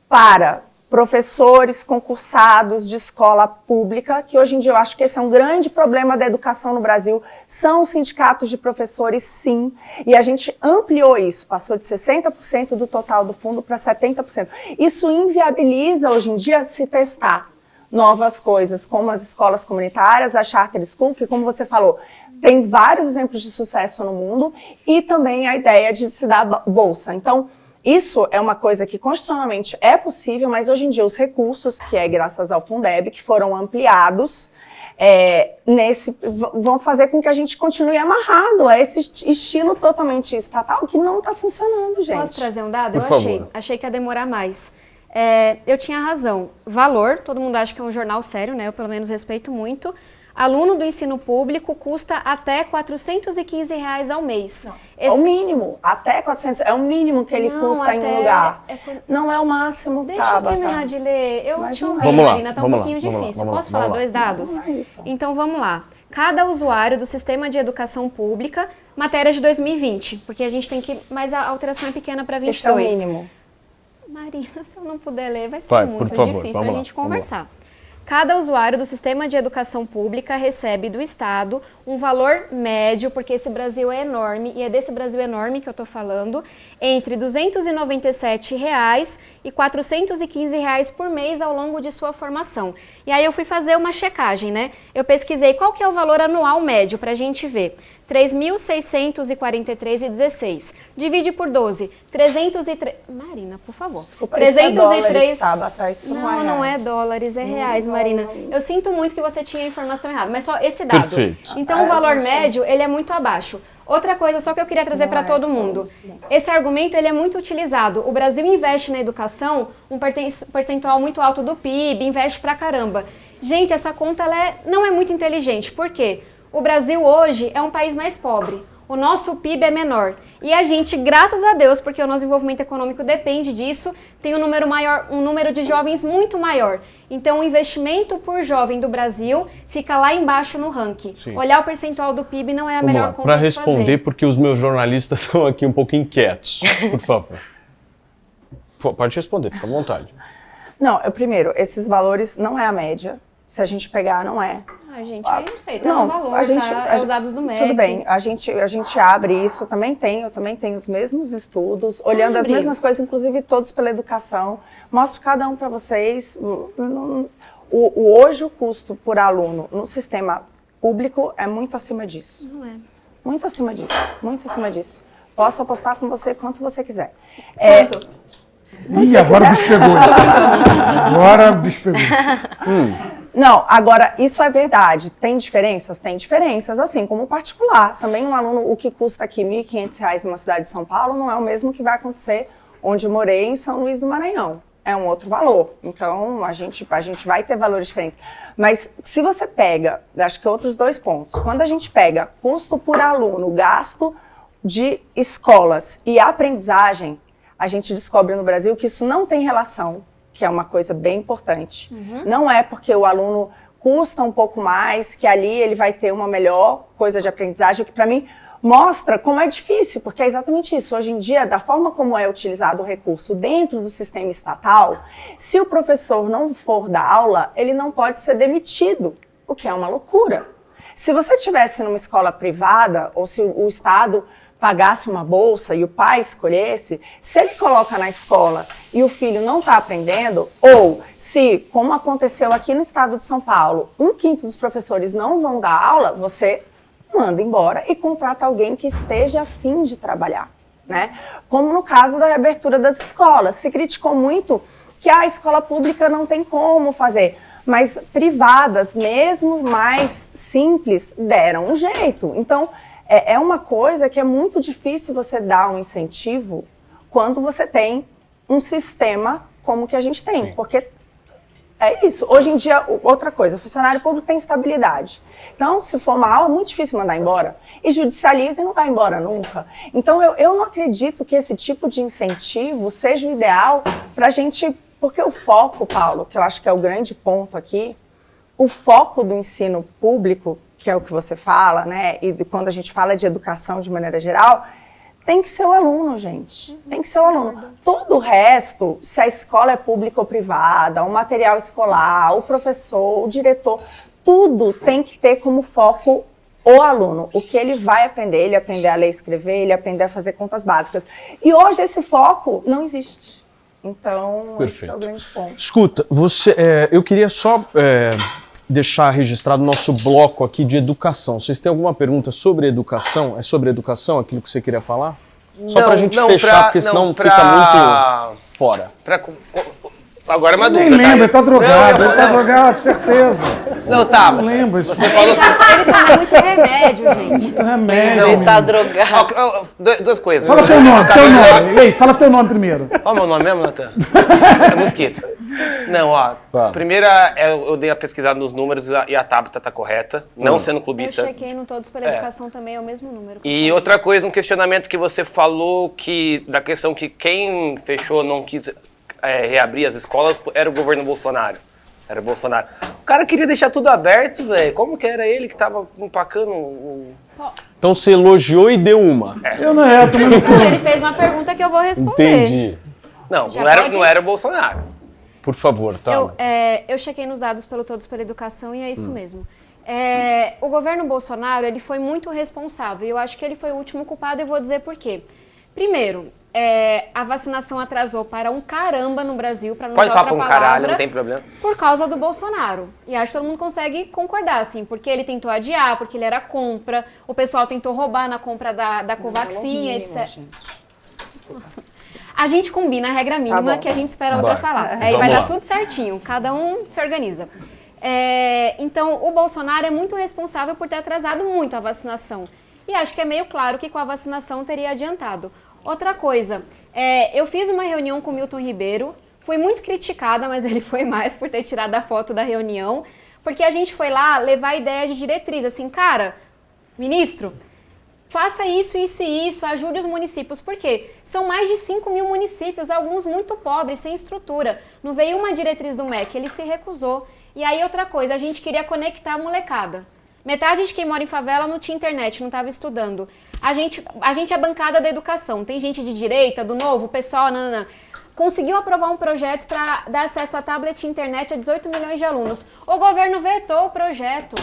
F: para professores concursados de escola pública, que hoje em dia eu acho que esse é um grande problema da educação no Brasil, são os sindicatos de professores, sim, e a gente ampliou isso, passou de 60% do total do fundo para 70%. Isso inviabiliza hoje em dia se testar novas coisas, como as escolas comunitárias, a Charter School, que como você falou, tem vários exemplos de sucesso no mundo, e também a ideia de se dar bolsa. Então, isso é uma coisa que constitucionalmente é possível, mas hoje em dia os recursos, que é graças ao Fundeb, que foram ampliados, vão fazer com que a gente continue amarrado a esse estilo totalmente estatal que não está funcionando, gente.
E: Posso trazer um dado?
A: Por favor.
E: Achei que ia demorar mais. Eu tinha razão. Valor, todo mundo acha que é um jornal sério, né? Eu pelo menos respeito muito. Aluno do ensino público custa até R$415 ao mês.
F: É o mínimo, até 400, é o mínimo que ele custa em um lugar. Não é o máximo,
E: Deixa eu terminar de ler. Te ouvi,
A: vamos lá,
E: Marina, tá um pouquinho difícil. Posso falar dois dados?
F: Não é isso.
E: Então vamos lá. Cada usuário do Sistema de Educação Pública, matéria de 2020, porque a gente tem que... Mas a alteração é pequena para 22.
F: Esse é o mínimo.
E: Marina, se eu não puder ler, vai ser muito
A: por favor,
E: difícil a gente conversar. Cada usuário do sistema de educação pública recebe do Estado um valor médio, porque esse Brasil é enorme, e é desse Brasil enorme que eu estou falando, entre R$ 297 e R$ 415 por mês ao longo de sua formação. E aí eu fui fazer uma checagem, né? Eu pesquisei qual que é o valor anual médio para a gente ver. R$ 3.643,16. Divide por 12. 303... Marina, por favor.
F: Desculpa, isso é dólares, Tabata, isso
E: não é dólares, é reais, Marina. Eu sinto muito que você tinha a informação errada, mas só esse dado.
A: Perfeito.
E: Então o valor médio, ele é muito abaixo. Outra coisa só que eu queria trazer para todo mundo. Esse argumento ele é muito utilizado. O Brasil investe na educação um percentual muito alto do PIB, investe pra caramba. Gente, essa conta não é muito inteligente. Por quê? O Brasil hoje é um país mais pobre. O nosso PIB é menor. E a gente, graças a Deus, porque o nosso desenvolvimento econômico depende disso, tem um número de jovens muito maior. Então, o investimento por jovem do Brasil fica lá embaixo no ranking.
A: Sim.
E: Olhar o percentual do PIB não é a melhor conta
A: para
E: a se
A: responder,
E: fazer.
A: porque os meus jornalistas estão aqui um pouco inquietos. Por favor. Pode responder, fica à vontade.
F: Não, primeiro, esses valores não é a média. Se a gente pegar, não é.
E: Ai, gente, aí não sei, tá no valor, é os dados do MEC.
F: Tudo bem, a gente abre isso, eu também tenho os mesmos estudos, olhando as mesmas coisas, inclusive todos pela educação. Mostro cada um para vocês. Hoje o custo por aluno no sistema público é muito acima disso.
E: Não é.
F: Muito acima disso, muito acima disso. Posso apostar com você quanto você quiser.
E: Quanto?
D: Ih, agora o bicho pegou. Agora o bicho pegou.
F: Não, agora, isso é verdade. Tem diferenças? Tem diferenças, assim como o particular. Também um aluno, o que custa aqui R$ 1.500 numa cidade de São Paulo, não é o mesmo que vai acontecer onde eu morei, em São Luís do Maranhão. É um outro valor. Então, a gente vai ter valores diferentes. Mas, se você pega, acho que outros 2 pontos. Quando a gente pega custo por aluno, gasto de escolas e aprendizagem, a gente descobre no Brasil que isso não tem relação, que é uma coisa bem importante. Não é porque o aluno custa um pouco mais, que ali ele vai ter uma melhor coisa de aprendizagem, o que para mim mostra como é difícil, porque é exatamente isso. Hoje em dia, da forma como é utilizado o recurso dentro do sistema estatal, se o professor não for dar aula, ele não pode ser demitido, o que é uma loucura. Se você estivesse numa escola privada, ou se o Estado pagasse uma bolsa e o pai escolhesse, se ele coloca na escola e o filho não está aprendendo, ou se, como aconteceu aqui no estado de São Paulo, 1/5 dos professores não vão dar aula, você manda embora e contrata alguém que esteja a fim de trabalhar, né? Como no caso da reabertura das escolas. Se criticou muito que a escola pública não tem como fazer, mas privadas, mesmo mais simples, deram um jeito. Então, é uma coisa que é muito difícil você dar um incentivo quando você tem um sistema como que a gente tem. Sim. Porque é isso. Hoje em dia, outra coisa, funcionário público tem estabilidade. Então, se for mal, é muito difícil mandar embora. E judicializa e não vai embora nunca. Então, eu não acredito que esse tipo de incentivo seja o ideal para a gente... Porque o foco, Paulo, que eu acho que é o grande ponto aqui, o foco do ensino público, que é o que você fala, né? E quando a gente fala de educação de maneira geral, tem que ser o aluno, gente. Tem que ser o aluno. Todo o resto, se a escola é pública ou privada, o material escolar, o professor, o diretor, tudo tem que ter como foco o aluno. O que ele vai aprender? Ele aprender a ler e escrever, ele aprender a fazer contas básicas. E hoje esse foco não existe. Então, esse é o grande ponto.
A: Escuta, eu queria só deixar registrado o nosso bloco aqui de educação. Vocês têm alguma pergunta sobre educação? É sobre educação aquilo que você queria falar? Só pra gente fechar, porque senão fica muito fora.
C: Agora é uma dúvida.
D: Nem lembra, ele tá drogado, ele tá drogado, certeza.
C: Não, tá.
D: Não lembro.
C: Você falou
E: Ele toma muito remédio, gente.
D: Muito remédio.
C: Não,
B: Ele tá drogado.
C: Duas coisas.
D: Fala teu nome. Ei, fala teu nome primeiro.
C: Qual é o meu nome mesmo, Natan? É Mosquito. Não, ó. Primeiro, eu dei uma pesquisada nos números e a Tabata tá correta. Não sendo clubista.
E: Eu chequei no Todos pela Educação também, é o mesmo número.
C: E outra coisa, um questionamento que você falou, da questão que quem fechou não quis reabrir as escolas era o governo Bolsonaro. Era o Bolsonaro. O cara queria deixar tudo aberto, velho. Como que era ele que tava empacando
A: Então você elogiou e deu uma.
D: Eu não
E: Ele fez uma pergunta que eu vou responder.
A: Entendi.
C: Não era o Bolsonaro.
A: por favor, tá?
E: Eu chequei nos dados pelo Todos pela Educação e é isso mesmo. O governo Bolsonaro, ele foi muito responsável. Eu acho que ele foi o último culpado e eu vou dizer por quê. Primeiro, a vacinação atrasou para um caramba no Brasil, para não
C: Pode
E: usar
C: falar
E: outra
C: pra um
E: palavra,
C: caralho, não tem problema.
E: por causa do Bolsonaro. E acho que todo mundo consegue concordar, assim, porque ele tentou adiar, porque ele era contra, o pessoal tentou roubar na compra da Covaxin, etc. A gente combina a regra mínima que a gente espera a outra falar. Aí vai dar tudo certinho, cada um se organiza. Então, o Bolsonaro é muito responsável por ter atrasado muito a vacinação. E acho que é meio claro que com a vacinação teria adiantado. Outra coisa, eu fiz uma reunião com o Milton Ribeiro, fui muito criticada, mas ele foi mais por ter tirado a foto da reunião, porque a gente foi lá levar ideias de diretriz, assim, cara, ministro, faça isso, isso e isso, ajude os municípios, porque são mais de 5 mil municípios, alguns muito pobres, sem estrutura. Não veio uma diretriz do MEC, ele se recusou. E aí outra coisa, a gente queria conectar a molecada. Metade de quem mora em favela não tinha internet, não estava estudando. A gente é bancada da educação, tem gente de direita, do Novo, o pessoal, conseguiu aprovar um projeto para dar acesso a tablet e internet a 18 milhões de alunos. O governo vetou o projeto.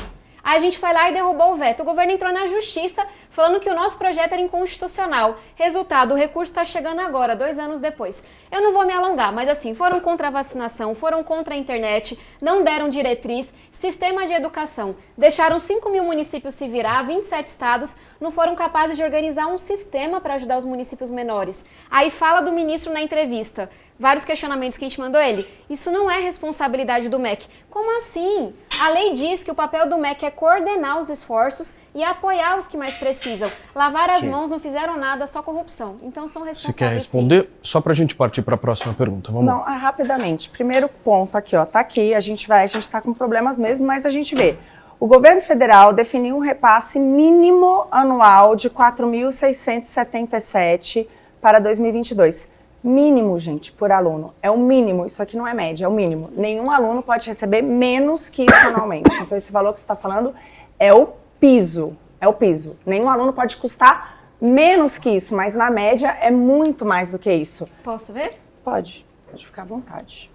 E: Aí a gente foi lá e derrubou o veto. O governo entrou na justiça falando que o nosso projeto era inconstitucional. Resultado, o recurso está chegando agora, 2 anos depois. Eu não vou me alongar, mas assim, foram contra a vacinação, foram contra a internet, não deram diretriz, sistema de educação. Deixaram 5 mil municípios se virar, 27 estados não foram capazes de organizar um sistema para ajudar os municípios menores. Aí fala do ministro na entrevista, vários questionamentos que a gente mandou ele. Isso não é responsabilidade do MEC. Como assim? A lei diz que o papel do MEC é coordenar os esforços e apoiar os que mais precisam. Lavar as mãos, não fizeram nada, só corrupção. Então são responsáveis.
A: Você quer responder? Só para a gente partir para a próxima pergunta. Vamos lá.
F: Não, rapidamente. Primeiro ponto aqui, ó. Tá aqui, a gente tá com problemas mesmo, mas a gente vê. O governo federal definiu um repasse mínimo anual de 4.677 para 2022. Mínimo, gente, por aluno. É o mínimo, isso aqui não é média, é o mínimo. Nenhum aluno pode receber menos que isso anualmente. Então, esse valor que você está falando é o piso. É o piso. Nenhum aluno pode custar menos que isso, mas na média é muito mais do que isso.
E: Posso ver?
F: Pode ficar à vontade.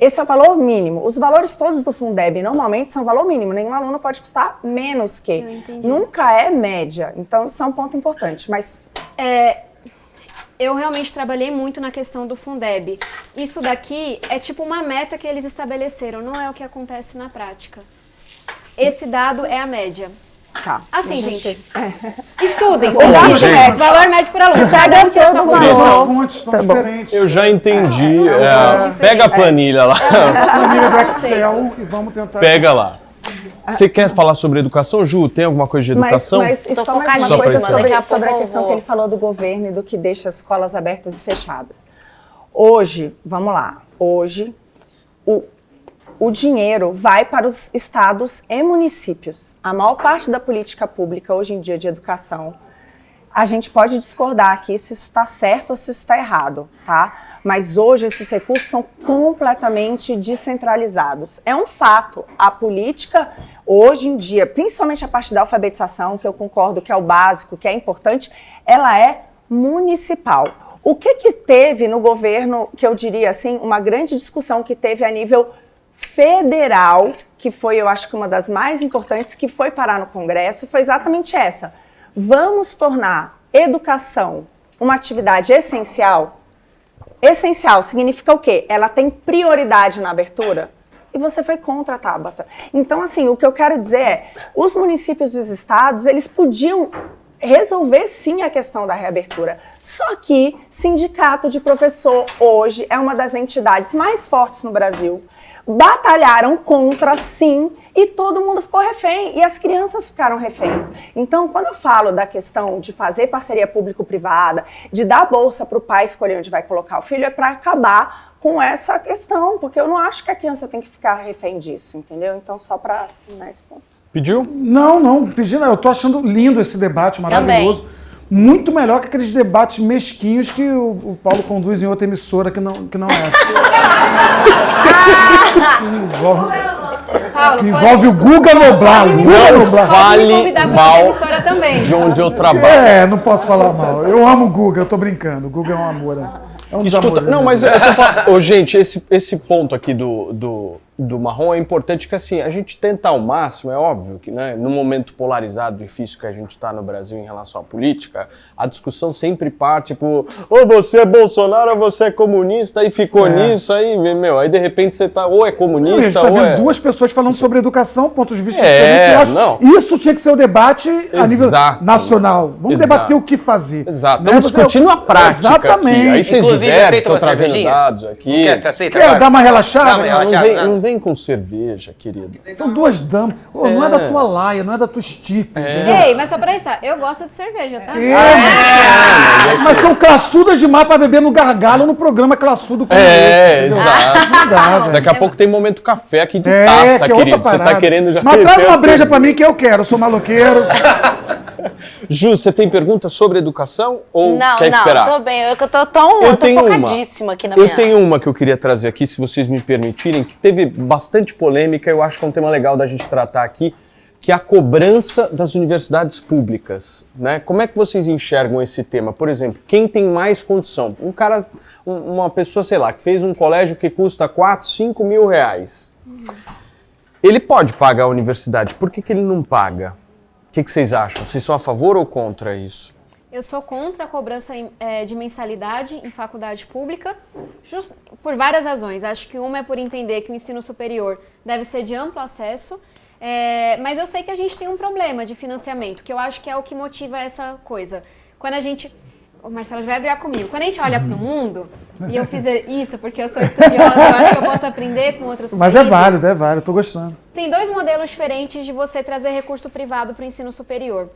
F: Esse é o valor mínimo. Os valores todos do Fundeb normalmente são valor mínimo. Nenhum aluno pode custar menos que. Nunca é média. Então, isso é um ponto importante. Mas
E: eu realmente trabalhei muito na questão do Fundeb. Isso daqui é tipo uma meta que eles estabeleceram, não é o que acontece na prática. Esse dado é a média.
F: Tá.
E: Assim, gente, estudem.
A: gente.
E: Valor médio por aluno. Cada um tira sua
D: As
E: conclusão.
D: fontes são diferentes.
A: Eu já entendi. Pega a planilha lá.
D: Planilha do Excel e vamos tentar...
A: Pega lá. Você quer falar sobre educação, Ju? Tem alguma coisa de educação?
F: Mas
B: Tô
F: só mais uma
B: focadíssima,
F: coisa
B: daqui a
F: sobre a
B: pouco eu
F: questão
B: vou.
F: que ele falou do governo e do que deixa as escolas abertas e fechadas. Hoje, vamos lá, hoje o dinheiro vai para os estados e municípios. A maior parte da política pública hoje em dia de educação, a gente pode discordar aqui se isso está certo ou se isso está errado, tá? Mas hoje esses recursos são completamente descentralizados. É um fato. A política, hoje em dia, principalmente a parte da alfabetização, que eu concordo que é o básico, que é importante, ela é municipal. O que teve no governo, que eu diria assim, uma grande discussão que teve a nível federal, que foi, eu acho que uma das mais importantes, que foi parar no Congresso, foi exatamente essa. Vamos tornar educação uma atividade essencial? Essencial significa o quê? Ela tem prioridade na abertura? E você foi contra a Tabata. Então, assim, o que eu quero dizer é, os municípios e os estados, eles podiam resolver sim a questão da reabertura. Só que sindicato de professor hoje é uma das entidades mais fortes no Brasil. Batalharam contra, sim, e todo mundo ficou refém, e as crianças ficaram reféns. Então, quando eu falo da questão de fazer parceria público-privada, de dar bolsa para o pai escolher onde vai colocar o filho, é para acabar com essa questão, porque eu não acho que a criança tem que ficar refém disso, entendeu? Então, só para terminar esse ponto.
A: Pediu?
D: Não, pedi não. Eu tô achando lindo esse debate, maravilhoso. Muito melhor que aqueles debates mesquinhos que o Paulo conduz em outra emissora que não é.
E: Paulo,
D: Que envolve o Guga Noblar.
A: Não fale
E: convidar pra
A: mal
E: emissora também.
A: de onde eu trabalho.
D: Não posso falar mal. Eu amo o Guga, eu tô brincando. O Guga é um amor. Né? É um
A: Escuta,
D: desamor,
A: não,
D: né?
A: mas eu tô falando, ô, gente, esse ponto aqui do Marrom é importante que, assim, a gente tenta ao máximo, é óbvio que, né, no momento polarizado, difícil que a gente tá no Brasil em relação à política, a discussão sempre parte por, ou você é Bolsonaro ou você é comunista, aí ficou nisso, aí, meu, aí de repente você tá, ou é
D: Não, a gente
A: comunista,
D: tá
A: ou
D: vendo
A: é...
D: duas pessoas falando sobre educação, pontos de vista
A: É,
D: diferentes. Eu acho isso tinha que ser o debate a nível
A: Exato.
D: nacional. Vamos
A: Exato.
D: debater o que fazer.
A: Exato,
D: Né?
A: estamos discutindo a prática
D: Exatamente.
A: aqui, aí vocês
C: Inclusive,
A: divertem,
C: aceita
A: estão
C: uma
A: trazendo
C: cervejinha?
A: dados aqui.
C: Quer, você aceita
D: Quer
C: agora?
D: dar uma relaxada?
C: Dá uma
D: Não,
C: relaxada.
A: Não vem com cerveja, querido.
D: São duas damas. Ô, não é da tua laia, não é da tua estipe, entendeu?
E: Ei, mas só pra isso, eu gosto de cerveja, tá?
D: Mas são classudas demais pra beber no gargalo no programa classudo como esse, entendeu?
A: Exato.
D: Não dá, velho.
A: Daqui a pouco tem momento café aqui de
D: É,
A: taça,
D: que é outra
A: querido. Você tá
D: parada.
A: querendo já
D: Mas traz
A: meter
D: uma
A: a
D: breja
A: cerveja.
D: pra mim que eu quero, eu sou maloqueiro.
A: Ju, você tem pergunta sobre educação ou
B: Não,
A: quer esperar?
B: tô bem. Eu tô
A: Eu
B: tô
A: tenho uma.
B: focadíssima aqui na minha...
A: Eu tenho uma que eu queria trazer aqui, se vocês me permitirem, que teve bastante polêmica, eu acho que é um tema legal da gente tratar aqui, que é a cobrança das universidades públicas, né? Como é que vocês enxergam esse tema? Por exemplo, quem tem mais condição? Um cara, uma pessoa, sei lá, que fez um colégio que custa 4, 5 mil reais. Ele pode pagar a universidade, por que ele não paga? O que vocês acham? Vocês são a favor ou contra isso?
E: Eu sou contra a cobrança de mensalidade em faculdade pública, por várias razões. Acho que uma é por entender que o ensino superior deve ser de amplo acesso, mas eu sei que a gente tem um problema de financiamento, que eu acho que é o que motiva essa coisa. Quando a gente... O Marcelo já vai brigar comigo. Quando a gente olha para o mundo, e eu fiz isso porque eu sou estudiosa, eu acho que eu posso aprender com outros
D: Mas
E: países.
D: é válido, tô gostando.
E: Tem dois modelos diferentes de você trazer recurso privado para o ensino superior.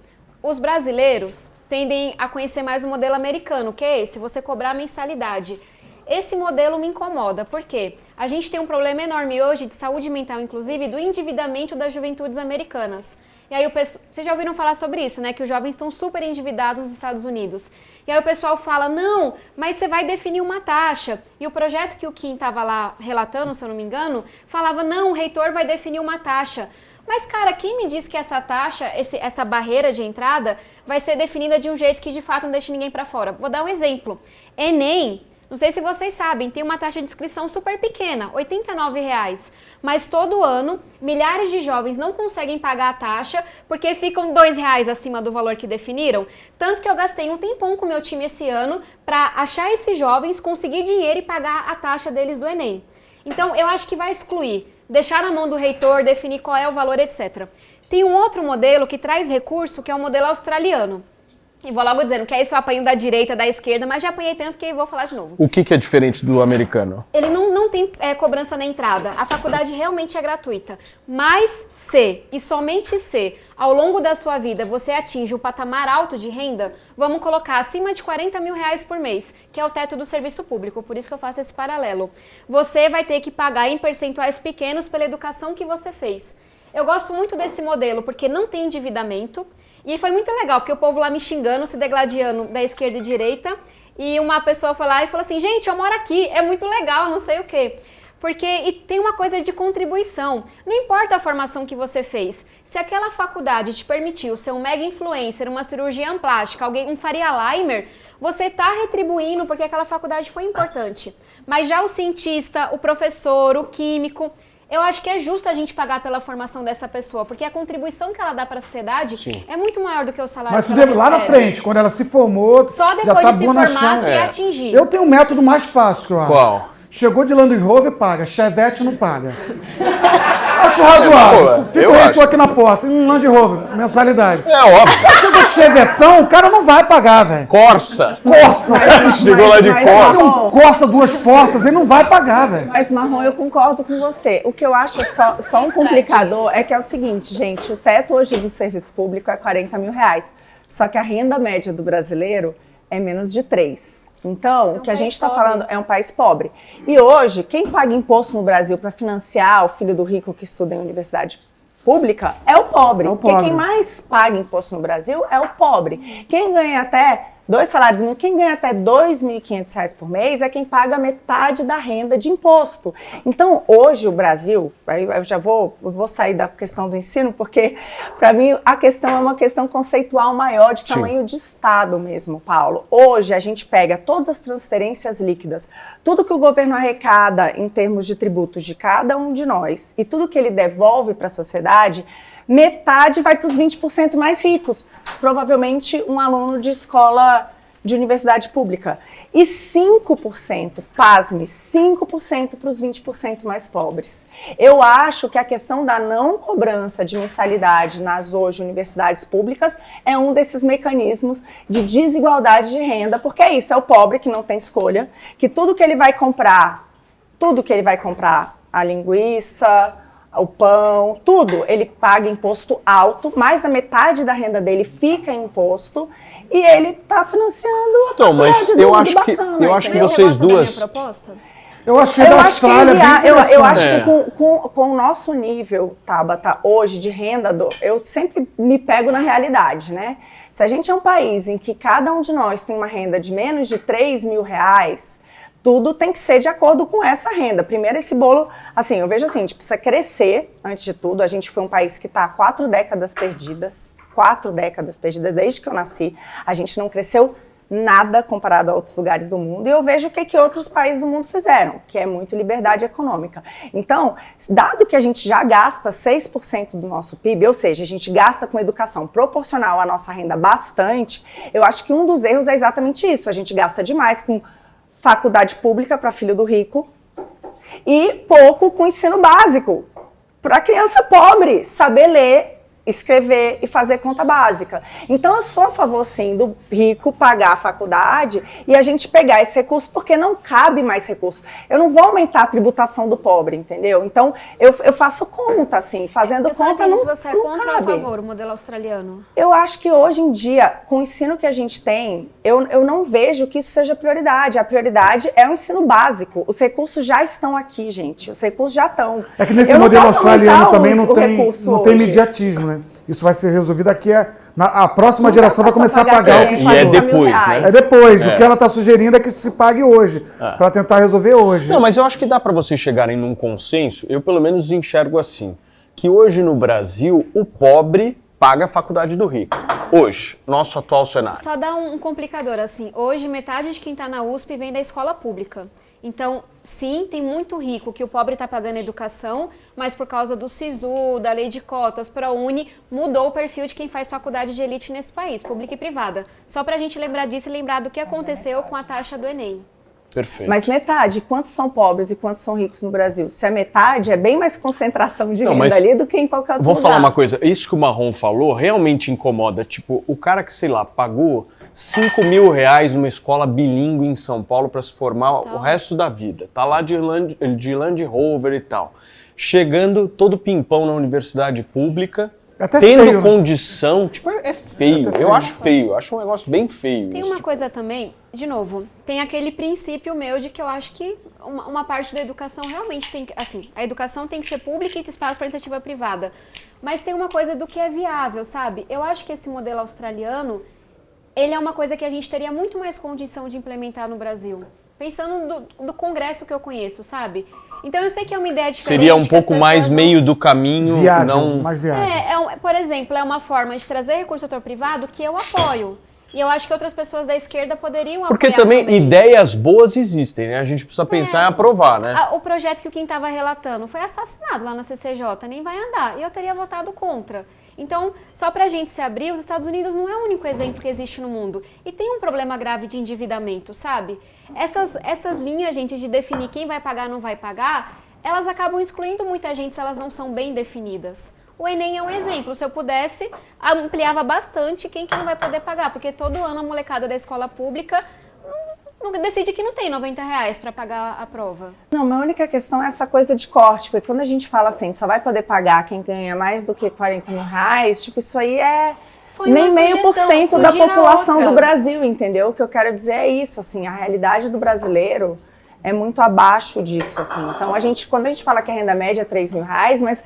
E: Os brasileiros tendem a conhecer mais o modelo americano, que é esse, você cobrar mensalidade. Esse modelo me incomoda, por quê? A gente tem um problema enorme hoje de saúde mental, inclusive, do endividamento das juventudes americanas. E aí vocês já ouviram falar sobre isso, né? Que os jovens estão super endividados nos Estados Unidos. E aí o pessoal fala, não, mas você vai definir uma taxa. E o projeto que o Kim estava lá relatando, se eu não me engano, falava, não, o reitor vai definir uma taxa. Mas, cara, quem me diz que essa taxa, essa barreira de entrada, vai ser definida de um jeito que de fato não deixe ninguém para fora? Vou dar um exemplo. Enem, não sei se vocês sabem, tem uma taxa de inscrição super pequena, R$ 89,00. Mas todo ano, milhares de jovens não conseguem pagar a taxa porque ficam R$2 acima do valor que definiram. Tanto que eu gastei um tempão com o meu time esse ano para achar esses jovens, conseguir dinheiro e pagar a taxa deles do Enem. Então, eu acho que vai excluir, deixar na mão do reitor, definir qual é o valor, etc. Tem um outro modelo que traz recurso, que é o modelo australiano. E vou logo dizendo que é esse eu apanho da direita, da esquerda, mas já apanhei tanto que vou falar de novo.
A: O que é diferente do americano?
E: Ele não tem cobrança na entrada, a faculdade realmente é gratuita. Mas se, e somente se, ao longo da sua vida você atinge o patamar alto de renda, vamos colocar acima de R$40 mil por mês, que é o teto do serviço público, por isso que eu faço esse paralelo. Você vai ter que pagar em percentuais pequenos pela educação que você fez. Eu gosto muito desse modelo, porque não tem endividamento. E foi muito legal, porque o povo lá me xingando, se degladiando da esquerda e direita, e uma pessoa foi lá e falou assim, gente, eu moro aqui, é muito legal, não sei o quê. E tem uma coisa de contribuição. Não importa a formação que você fez. Se aquela faculdade te permitiu ser um mega influencer, uma cirurgiã plástica, um Faria Limer, você está retribuindo porque aquela faculdade foi importante. Mas já o cientista, o professor, o químico... Eu acho que é justo a gente pagar pela formação dessa pessoa, porque a contribuição que ela dá para a sociedade é muito maior do que o salário
D: Mas
E: que
D: tu
E: ela
D: vê lá na
E: recebe.
D: frente, quando ela se formou,
E: Só
D: já
E: depois
D: tá
E: de se
D: boa na
E: formar,
D: chão.
E: se atingir.
D: Eu tenho um método mais fácil, que eu acho.
A: Qual?
D: Chegou de Land Rover, paga. Chevette não paga. Acho razoável.
A: boa,
D: Tu fica
A: eu
D: o reitor
A: acho.
D: aqui na porta. Land Rover, mensalidade.
A: É óbvio.
D: Chegou de Chevetão, o cara não vai pagar, velho.
A: Corsa.
D: Corsa.
A: Chegou lá de
F: mas-
A: Corsa.
D: Tem um Corsa 2 portas, ele não vai pagar, velho.
F: Mas, Marrom, eu concordo com você. O que eu acho só um complicador é que é o seguinte, gente, o teto hoje do serviço público é R$40 mil. Só que a renda média do brasileiro é menos de 3. Então, o que a gente está falando é um país pobre. E hoje, quem paga imposto no Brasil para financiar o filho do rico que estuda em universidade pública é o pobre.
D: É o
F: Porque
D: pobre.
F: quem mais paga imposto no Brasil é o pobre. Quem ganha até 2 salários mínimos, quem ganha até R$ 2.500 por mês é quem paga metade da renda de imposto. Então, hoje o Brasil, aí eu já vou sair da questão do ensino, porque para mim a questão é uma questão conceitual maior de tamanho de Estado mesmo, Paulo. Hoje a gente pega todas as transferências líquidas, tudo que o governo arrecada em termos de tributos de cada um de nós e tudo que ele devolve para a sociedade, metade vai para os 20% mais ricos, provavelmente um aluno de escola de universidade pública. E 5%, pasme, 5% para os 20% mais pobres. Eu acho que a questão da não cobrança de mensalidade nas hoje universidades públicas é um desses mecanismos de desigualdade de renda, porque é isso, é o pobre que não tem escolha, que tudo que ele vai comprar, a linguiça, o pão, tudo, ele paga imposto alto, mais da metade da renda dele fica em imposto e ele está financiando a faculdade
A: mas eu acho que vocês duas...
D: Eu achei da Austrália bem interessante.
F: Eu acho que com o nosso nível, Tabata, hoje de renda, eu sempre me pego na realidade, né? Se a gente é um país em que cada um de nós tem uma renda de menos de R$3.000, tudo tem que ser de acordo com essa renda. Primeiro, esse bolo, assim, eu vejo assim, a gente precisa crescer, antes de tudo. A gente foi um país que está há 4 décadas perdidas desde que eu nasci. A gente não cresceu nada comparado a outros lugares do mundo. E eu vejo o que outros países do mundo fizeram, que é muito liberdade econômica. Então, dado que a gente já gasta 6% do nosso PIB, ou seja, a gente gasta com educação proporcional à nossa renda bastante, eu acho que um dos erros é exatamente isso. A gente gasta demais com faculdade pública para filho do rico e pouco com ensino básico para criança pobre saber ler, escrever e fazer conta básica. Então eu sou a favor sim do rico pagar a faculdade e a gente pegar esse recurso porque não cabe mais recurso. Eu não vou aumentar a tributação do pobre, entendeu? Então eu faço conta assim, fazendo conta não cabe.
E: Se você é contra ou a favor o modelo australiano?
F: Eu acho que hoje em dia, com o ensino que a gente tem, eu não vejo que isso seja prioridade. A prioridade é o ensino básico. Os recursos já estão aqui, gente. Os recursos já estão.
D: É que nesse modelo australiano também não tem imediatismo, né? Isso vai ser resolvido aqui. A próxima geração vai começar a pagar o que
A: e é depois, né?
D: É depois. O que ela está sugerindo é que se pague hoje, para tentar resolver hoje.
A: Não, mas eu acho que dá para vocês chegarem num consenso. Eu pelo menos enxergo assim, que hoje no Brasil o pobre paga a faculdade do rico. Hoje, nosso atual cenário.
E: Só dá um complicador, assim. Hoje, metade de quem está na USP vem da escola pública. Então, sim, tem muito rico que o pobre está pagando educação, mas por causa do SISU, da lei de cotas, ProUni, mudou o perfil de quem faz faculdade de elite nesse país, pública e privada. Só para a gente lembrar disso e lembrar do que aconteceu com a taxa do Enem.
A: Perfeito.
F: Mas metade, quantos são pobres e quantos são ricos no Brasil? Se é metade, é bem mais concentração de renda ali do que em qualquer outro lugar.
A: Vou falar uma coisa, isso que o Marrom falou realmente incomoda. Tipo, o cara que, sei lá, pagou R$5.000 numa escola bilíngue em São Paulo para se formar o resto da vida. Tá lá de Land Rover e tal. Chegando todo pimpão na universidade pública,
D: até
A: tendo
D: feio,
A: condição, tipo, é feio. Eu acho feio, eu acho um negócio bem feio.
E: Tem uma coisa também, de novo, tem aquele princípio meu de que eu acho que uma parte da educação realmente tem que, assim, a educação tem que ser pública e ter espaço para iniciativa privada. Mas tem uma coisa do que é viável, sabe? Eu acho que esse modelo australiano, ele é uma coisa que a gente teria muito mais condição de implementar no Brasil. Pensando do congresso que eu conheço, sabe? Então eu sei que é uma ideia diferente.
A: Seria um pouco mais meio do caminho,
D: viável,
A: não...
D: mais viável.
E: Por exemplo, é uma forma de trazer recurso do setor privado que eu apoio. E eu acho que outras pessoas da esquerda poderiam apoiar.
A: Porque também ideias boas existem, né? A gente precisa pensar em aprovar, né?
E: O projeto que o Kim estava relatando foi assassinado lá na CCJ, nem vai andar. E eu teria votado contra. Então, só para a gente se abrir, os Estados Unidos não é o único exemplo que existe no mundo. E tem um problema grave de endividamento, sabe? Essas linhas, gente, de definir quem vai pagar ou não vai pagar, elas acabam excluindo muita gente se elas não são bem definidas. O Enem é um exemplo. Se eu pudesse, ampliava bastante quem que não vai poder pagar. Porque todo ano a molecada da escola pública decide que não tem R$90 para pagar a prova.
F: Não, a única questão é essa coisa de corte, porque quando a gente fala assim, só vai poder pagar quem ganha mais do que R$40.000, tipo, isso aí é nem 0,5% da população do Brasil, entendeu? O que eu quero dizer é isso, assim, a realidade do brasileiro é muito abaixo disso, assim. Então, quando a gente fala que a renda média é R$3.000, mas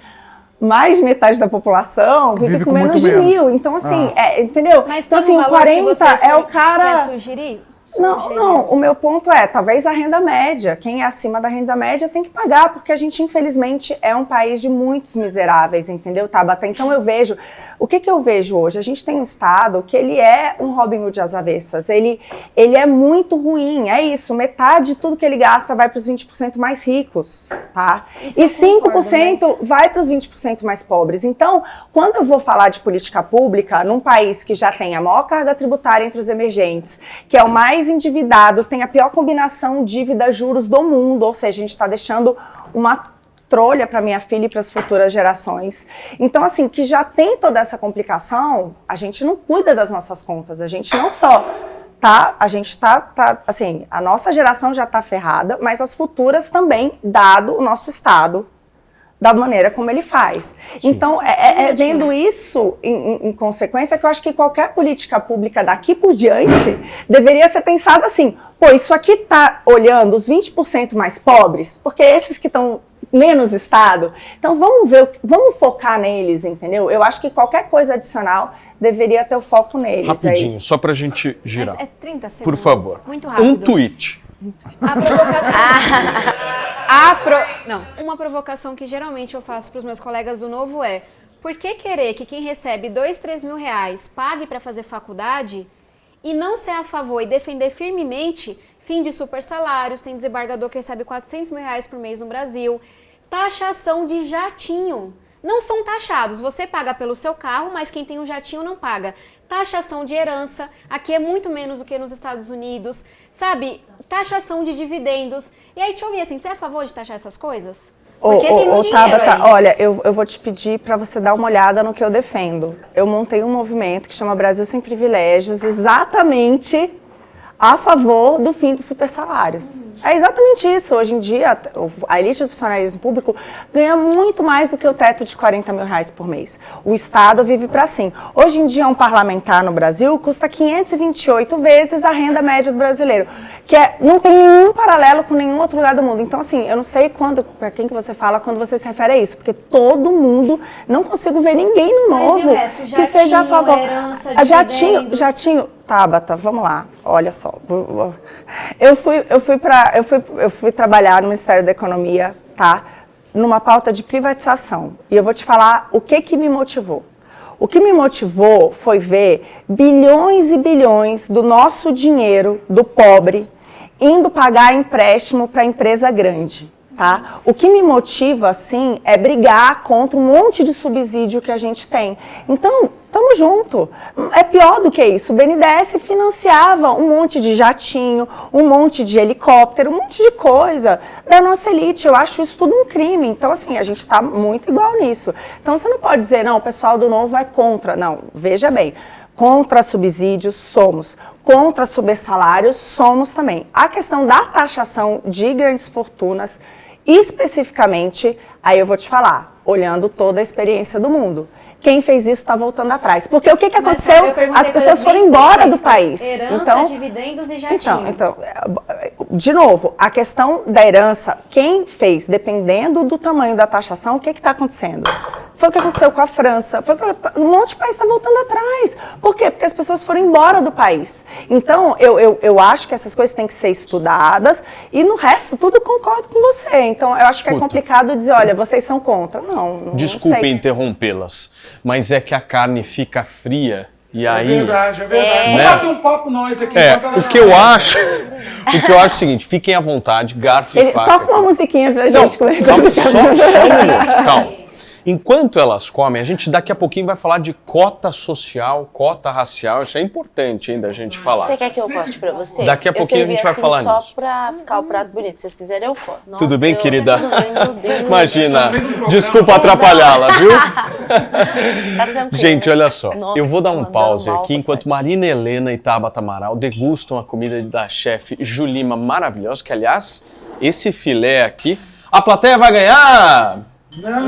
F: mais de metade da população vive com menos de 1.000. Então, assim, entendeu?
E: Mas
F: então,
E: tem
F: assim,
E: valor
F: 40 é o cara...
E: Quer sugerir?
F: Não, o meu ponto é, talvez a renda média, quem é acima da renda média tem que pagar, porque a gente, infelizmente, é um país de muitos miseráveis, entendeu, Tabata? Então eu vejo, o que eu vejo hoje? A gente tem um Estado que ele é um Robin Hood às avessas, ele é muito ruim, é isso, metade de tudo que ele gasta vai para os 20% mais ricos, tá? E 5% vai para os 20% mais pobres. Então, quando eu vou falar de política pública, num país que já tem a maior carga tributária entre os emergentes, que é o mais endividado, tem a pior combinação dívida-juros do mundo, ou seja, a gente está deixando uma trolha para minha filha e para as futuras gerações. Então, assim, que já tem toda essa complicação, a gente não cuida das nossas contas, a gente não só a gente assim, a nossa geração já está ferrada, mas as futuras também, dado o nosso estado, da maneira como ele faz. Então, vendo isso em consequência, que eu acho que qualquer política pública daqui por diante deveria ser pensada assim, pô, isso aqui tá olhando os 20% mais pobres, porque esses que estão menos Estado, então vamos focar neles, entendeu? Eu acho que qualquer coisa adicional deveria ter o foco neles.
A: Rapidinho, só pra gente girar.
E: Mas é 30 segundos.
A: Por favor.
E: Muito rápido.
A: Um tweet.
E: A provocação. Uma provocação que geralmente eu faço para os meus colegas do Novo é: por que querer que quem recebe 2, 3 mil reais pague para fazer faculdade e não ser a favor e defender firmemente fim de super salários? Tem desembargador que recebe 400 mil reais por mês no Brasil. Taxação de jatinho. Não são taxados. Você paga pelo seu carro, mas quem tem um jatinho não paga. Taxação de herança. Aqui é muito menos do que nos Estados Unidos. Sabe? Taxação de dividendos. E aí, deixa eu ouvir assim, você é a favor de taxar essas coisas? Porque tem muito dinheiro
F: Tabata,
E: aí.
F: olha, eu vou te pedir para você dar uma olhada no que eu defendo. Eu montei um movimento que chama Brasil Sem Privilégios, exatamente a favor do fim dos supersalários. É exatamente isso. Hoje em dia, a elite do funcionalismo público ganha muito mais do que o teto de 40 mil reais por mês. O Estado vive para assim. Hoje em dia, um parlamentar no Brasil custa 528 vezes a renda média do brasileiro, que não tem nenhum paralelo com nenhum outro lugar do mundo. Então, assim, eu não sei para quem que você fala quando você se refere a isso, porque todo mundo, não consigo ver ninguém no Novo que seja a favor. Jatinho, Tabata, vamos lá, olha só. Eu fui trabalhar no Ministério da Economia, tá? Numa pauta de privatização. E eu vou te falar o que me motivou. O que me motivou foi ver bilhões e bilhões do nosso dinheiro, do pobre, indo pagar empréstimo para empresa grande. Tá? O que me motiva, assim, é brigar contra um monte de subsídio que a gente tem. Então, tamo junto. É pior do que isso. O BNDES financiava um monte de jatinho, um monte de helicóptero, um monte de coisa da nossa elite. Eu acho isso tudo um crime. Então, assim, a gente tá muito igual nisso. Então, você não pode dizer, não, o pessoal do Novo é contra. Não, veja bem. Contra subsídios, somos. Contra subsalários, somos também. A questão da taxação de grandes fortunas, especificamente, aí eu vou te falar, olhando toda a experiência do mundo. Quem fez isso está voltando atrás. Porque o que aconteceu? As pessoas foram embora do país.
E: Herança, dividendos e jatinho.
F: Então, de novo, a questão da herança, quem fez, dependendo do tamanho da taxação, o que está acontecendo? Foi o que aconteceu com a França, um monte de país está voltando atrás. Por quê? Porque as pessoas foram embora do país. Então, eu acho que essas coisas têm que ser estudadas e no resto, tudo concordo com você. Então, eu acho que é complicado dizer, olha, vocês são contra. Não
A: Desculpe
F: sei.
A: Interrompê-las, mas é que a carne fica fria e aí...
D: É verdade. Vamos
A: né?
D: bater um papo nós aqui.
A: O que eu acho é o seguinte, fiquem à vontade, garfo e faca.
F: Toca uma musiquinha pra gente.
A: Calma, só um minuto, calma. Enquanto elas comem, a gente daqui a pouquinho vai falar de cota social, cota racial. Isso é importante ainda a gente falar.
B: Você quer que eu corte pra você?
A: Daqui a pouquinho a gente vai falar
B: só
A: nisso.
B: Só pra ficar o prato bonito. Se vocês quiserem, eu corto. Nossa,
A: Tudo bem, querida?
B: Tudo bem, meu Deus.
A: Imagina. Desculpa atrapalhá-la, viu?
B: Tá tranquilo.
A: Gente, olha só.
B: Nossa,
A: eu vou dar um
B: mandando
A: pause
B: mal,
A: aqui enquanto Marina Helena e Tabata Amaral degustam a comida da chefe Julima maravilhosa, que, aliás, esse filé aqui, a plateia vai ganhar...
D: Não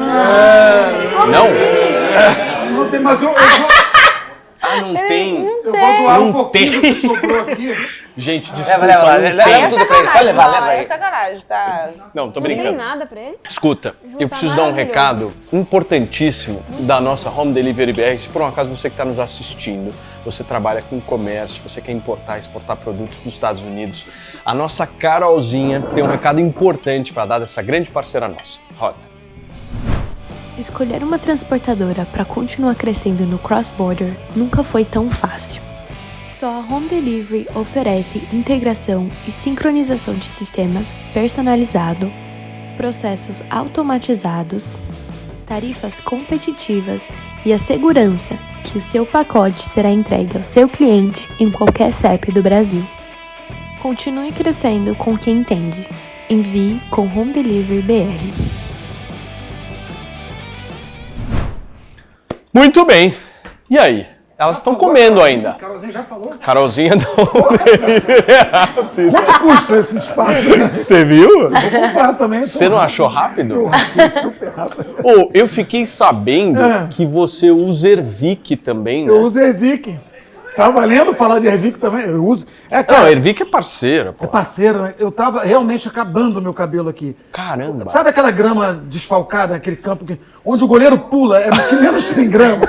A: Não?
D: tem, mas eu
A: Ah, não tem.
D: Eu vou doar um pouquinho
A: tem.
D: que sobrou aqui.
A: Gente, desculpa.
C: Leva
A: não
C: leva
A: tem.
C: tudo pra ele. Pode levar, leva
B: É
C: aí.
B: sacanagem, tá?
A: Não, tô
E: Não tem
A: brincando.
E: nada pra ele?
A: Escuta, eu
E: tá
A: preciso dar um
E: maravilhoso.
A: recado importantíssimo da nossa Home Delivery BR. Se por um acaso você que está nos assistindo, você trabalha com comércio, você quer importar, exportar produtos para os Estados Unidos, a nossa Carolzinha tem um recado importante para dar dessa grande parceira nossa. Roda.
G: Escolher uma transportadora para continuar crescendo no cross-border nunca foi tão fácil. Só a Home Delivery oferece integração e sincronização de sistemas personalizado, processos automatizados, tarifas competitivas e a segurança que o seu pacote será entregue ao seu cliente em qualquer CEP do Brasil. Continue crescendo com quem entende. Envie com Home Delivery BR.
A: Muito bem. E aí? Elas estão comendo ainda.
D: Carolzinha já falou.
A: Carolzinha não.
D: Quanto custa esse espaço?
A: Você viu?
D: Vou comprar também.
A: Você não achou rápido?
D: Eu achei super rápido.
A: Ou eu fiquei sabendo que você usa Ervic também, né?
D: Eu uso Ervic. Tá valendo falar de Ervic também? Eu uso. É,
A: Não,
D: cara,
A: Ervic é parceira, pô.
D: é parceiro, né? Eu tava realmente acabando o meu cabelo aqui.
A: Caramba.
D: Sabe aquela grama desfalcada, aquele campo onde o goleiro pula, é o que menos tem grama?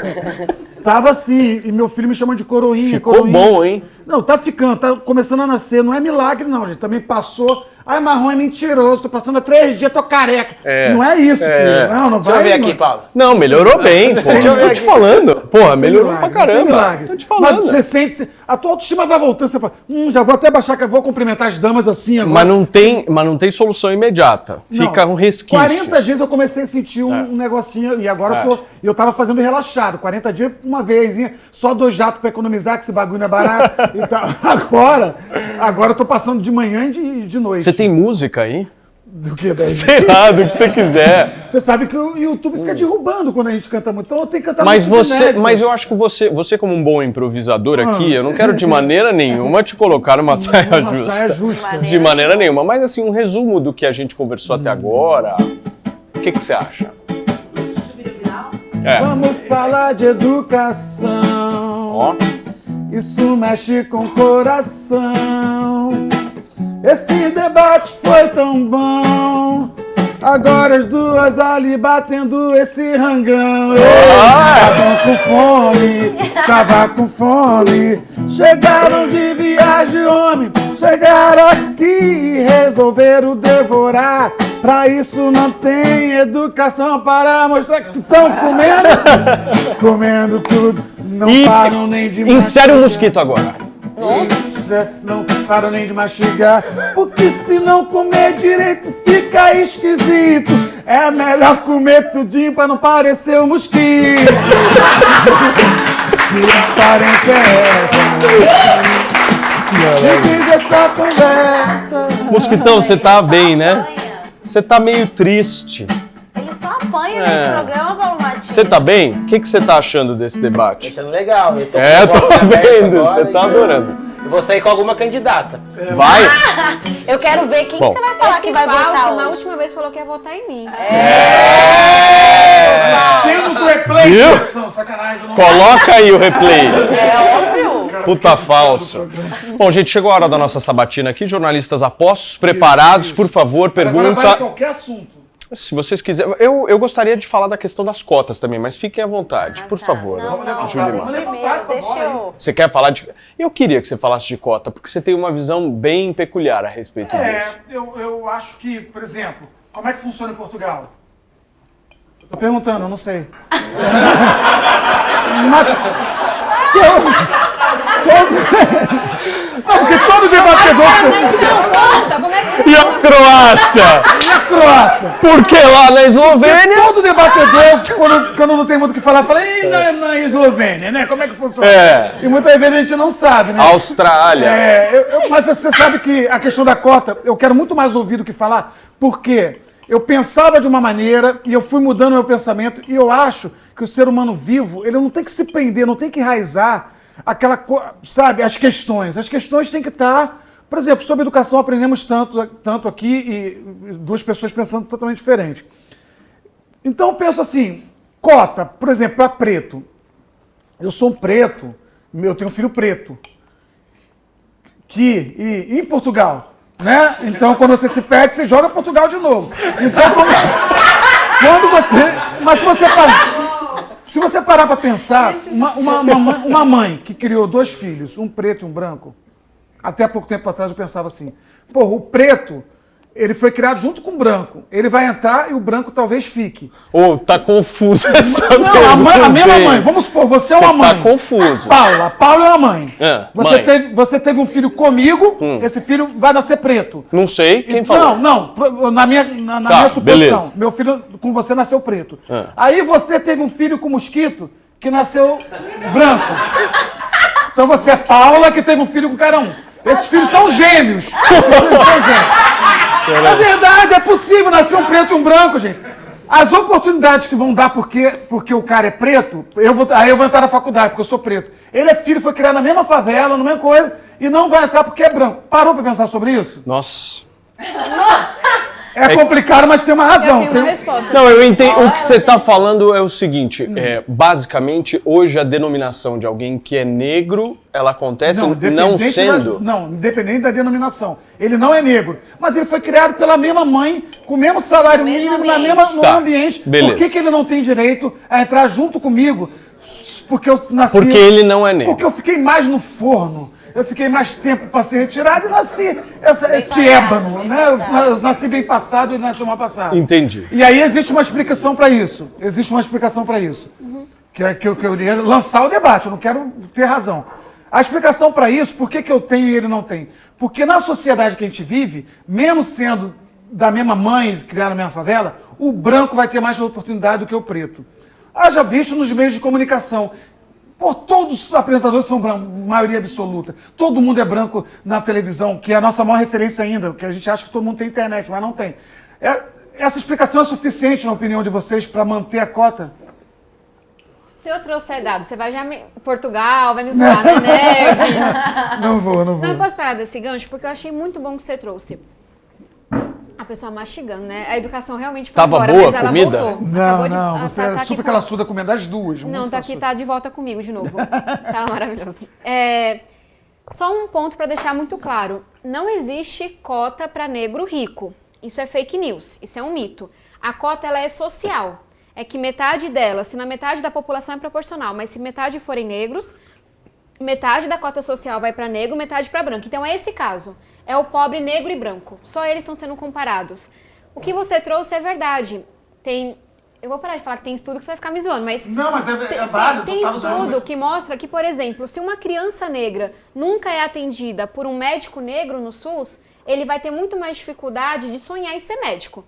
D: Tava assim, e meu filho me chama de coroinha.
A: Ficou
D: coroinha.
A: bom, hein?
D: Não, tá ficando, tá começando a nascer. Não é milagre, não, gente. Também passou. Ai, marrom é mentiroso, tô passando há 3 dias, tô careca. Não é isso, filho. Não
C: Deixa
D: vai.
C: eu ver aqui,
D: mano.
C: Paulo.
A: Não, melhorou bem, pô.
C: Deixa eu ver
A: Tô te
C: aqui.
A: falando. Porra, melhorou
D: Milagre,
A: pra
D: não tem
A: caramba.
D: milagre.
A: Tô te falando.
D: Mas você sente, a tua autoestima vai voltando, você fala, já vou até baixar que eu vou cumprimentar as damas assim agora.
A: Mas não tem solução imediata. Fica
D: Não.
A: um resquício.
D: 40 dias eu comecei a sentir um negocinho e agora eu tava fazendo relaxado. 40 dias, uma vezinha, só 2 jatos pra economizar, que esse bagulho não é barato. E tal. Agora eu tô passando de manhã e de noite.
A: Você tem música aí?
D: Do que daí?
A: Sei lá, do que você quiser.
D: Você sabe que o YouTube fica derrubando quando a gente canta muito. Então eu tenho que cantar
A: Mas
D: músicas
A: você,
D: inéditas.
A: mas eu acho que você como um bom improvisador aqui, eu não quero de maneira nenhuma te colocar numa saia
D: Uma
A: justa.
D: saia justa.
A: De maneira nenhuma. Mas assim, um resumo do que a gente conversou até agora. O que você acha?
D: Vamos falar de educação.
A: Ó.
D: Isso mexe com o coração. Esse debate foi tão bom. Agora as duas ali batendo esse rangão. Tava com fome. Chegaram de viagem, homem. Chegaram aqui e resolveram devorar. Pra isso não tem educação para mostrar que estão comendo. Comendo tudo. Não param nem de
A: Insere o mosquito agora.
D: Não param nem de mastigar, porque se não comer direito fica esquisito. É melhor comer tudinho pra não parecer um mosquito. Que aparência é essa? Me diz essa conversa.
A: Mosquitão, você tá bem, né? Você tá meio triste.
B: Ele só apanha nesse programa, Paulo Matias.
A: Você tá bem? O que você tá achando desse debate?
C: Achando legal. Eu tô com
A: É,
C: o
A: tô
C: negócio aberto
A: vendo.
C: agora,
A: Você tá
C: então
A: adorando.
C: Eu vou sair com alguma candidata.
A: Vai?
B: Eu quero ver quem
A: Bom.
B: você vai falar
E: Esse
B: que vai
E: falso,
B: votar
E: na
B: hoje.
E: última vez falou que ia votar em mim.
D: Temos o replay,
A: Viu?
D: produção, sacanagem. Não...
A: Coloca aí o replay.
B: É óbvio.
A: Puta falso. Bom, gente, chegou a hora da nossa sabatina aqui. Jornalistas apostos, preparados, por favor,
D: Agora vale
A: pergunta.
D: qualquer assunto.
A: Se vocês quiserem. Eu gostaria de falar da questão das cotas também, mas fiquem à vontade, por favor.
B: Não,
A: Julimar.
D: Vamos levantar
B: primeiro,
D: essa
B: deixa
D: bola aí.
B: eu...
A: Você quer falar de. Eu queria que você falasse de cota, porque você tem uma visão bem peculiar a respeito disso.
D: Eu acho que, por exemplo, como é que funciona em Portugal? Eu tô perguntando, eu não sei. Porque todo debatedor...
E: Conta, como é que
A: E a Croácia?
D: E a Croácia?
A: Porque lá na Eslovênia.
D: Todo debatedor, quando não tem muito o que falar, fala, e na Eslovênia, né? Como é que funciona?
A: É.
D: E muitas vezes a gente não sabe, né?
A: Austrália.
D: Mas você sabe que a questão da cota, eu quero muito mais ouvir do que falar, porque eu pensava de uma maneira e eu fui mudando meu pensamento e eu acho que o ser humano vivo, ele não tem que se prender, não tem que enraizar sabe, as questões. As questões têm que estar... Por exemplo, sobre educação aprendemos tanto aqui e 2 pessoas pensando totalmente diferente. Então eu penso assim, cota, por exemplo, para preto. Eu sou um preto Eu tenho um filho preto. E em Portugal, né? Então, quando você se perde, você joga Portugal de novo. Então, mas se você parar para pensar, uma mãe que criou 2 filhos, um preto e um branco, até pouco tempo atrás eu pensava assim, o preto, ele foi criado junto com o branco. Ele vai entrar e o branco talvez fique.
A: Tá confuso essa
D: Não, a mesma mãe. Vamos supor, você é uma mãe.
A: Tá confuso.
D: Paula é uma mãe.
A: Mãe.
D: Você teve um filho comigo, esse filho vai nascer preto.
A: Não sei quem falou.
D: Não, na minha suposição.
A: Beleza.
D: Meu filho com você nasceu preto. Aí você teve um filho com mosquito que nasceu branco. Então você é Paula que teve um filho com cara 1. Esses filhos são gêmeos. É verdade, é possível nascer um preto e um branco, gente. As oportunidades que vão dar porque o cara é preto, aí eu vou entrar na faculdade, porque eu sou preto. Ele é filho, foi criado na mesma favela, na mesma coisa, e não vai entrar porque é branco. Parou pra pensar sobre isso?
A: Nossa.
D: É complicado, mas tem uma razão.
E: Eu tenho uma resposta.
A: Não, eu entendo. O que você está falando é o seguinte: basicamente, hoje a denominação de alguém que é negro, ela acontece não sendo.
D: Independente da denominação. Ele não é negro, mas ele foi criado pela mesma mãe, com o mesmo salário mínimo, no mesmo ambiente.
A: Beleza.
D: Por que ele não tem direito a entrar junto comigo? Porque eu nasci.
A: Porque ele não é negro.
D: Porque eu fiquei mais no forno. Eu fiquei mais tempo para ser retirado e nasci esse ébano, né? Eu nasci bem passado e nasci mal passado.
A: Entendi.
D: E aí existe uma explicação para isso. Que eu iria lançar o debate, eu não quero ter razão. A explicação para isso, por que eu tenho e ele não tem? Porque na sociedade que a gente vive, mesmo sendo da mesma mãe, criada na mesma favela, o branco vai ter mais oportunidade do que o preto. Haja visto nos meios de comunicação. Todos os apresentadores são brancos, maioria absoluta. Todo mundo é branco na televisão, que é a nossa maior referência ainda, porque a gente acha que todo mundo tem internet, mas não tem. Essa explicação é suficiente, na opinião de vocês, para manter a cota?
E: Se eu trouxer dados, você vai Portugal, vai me zoar, né, nerd?
D: Não vou.
E: Não, eu posso parar desse gancho, porque eu achei muito bom que você trouxe. A pessoa mastigando, né? A educação realmente foi
A: Tava
E: embora,
A: boa
E: mas ela
A: a comida?
E: voltou.
D: Não, você é super classuda comendo as duas.
E: Não, tá de volta comigo de novo. Tá maravilhoso. Só um ponto para deixar muito claro. Não existe cota para negro rico. Isso é fake news, isso é um mito. A cota, ela é social. É que metade dela, se na metade da população é proporcional, mas se metade forem negros, metade da cota social vai para negro, metade para branco. Então é esse caso. É o pobre negro e branco. Só eles estão sendo comparados. O que você trouxe é verdade. Eu vou parar de falar que tem estudo que você vai ficar me zoando, mas...
D: Não, mas é válido.
E: Tem estudo que mostra que, por exemplo, se uma criança negra nunca é atendida por um médico negro no SUS, ele vai ter muito mais dificuldade de sonhar em ser médico.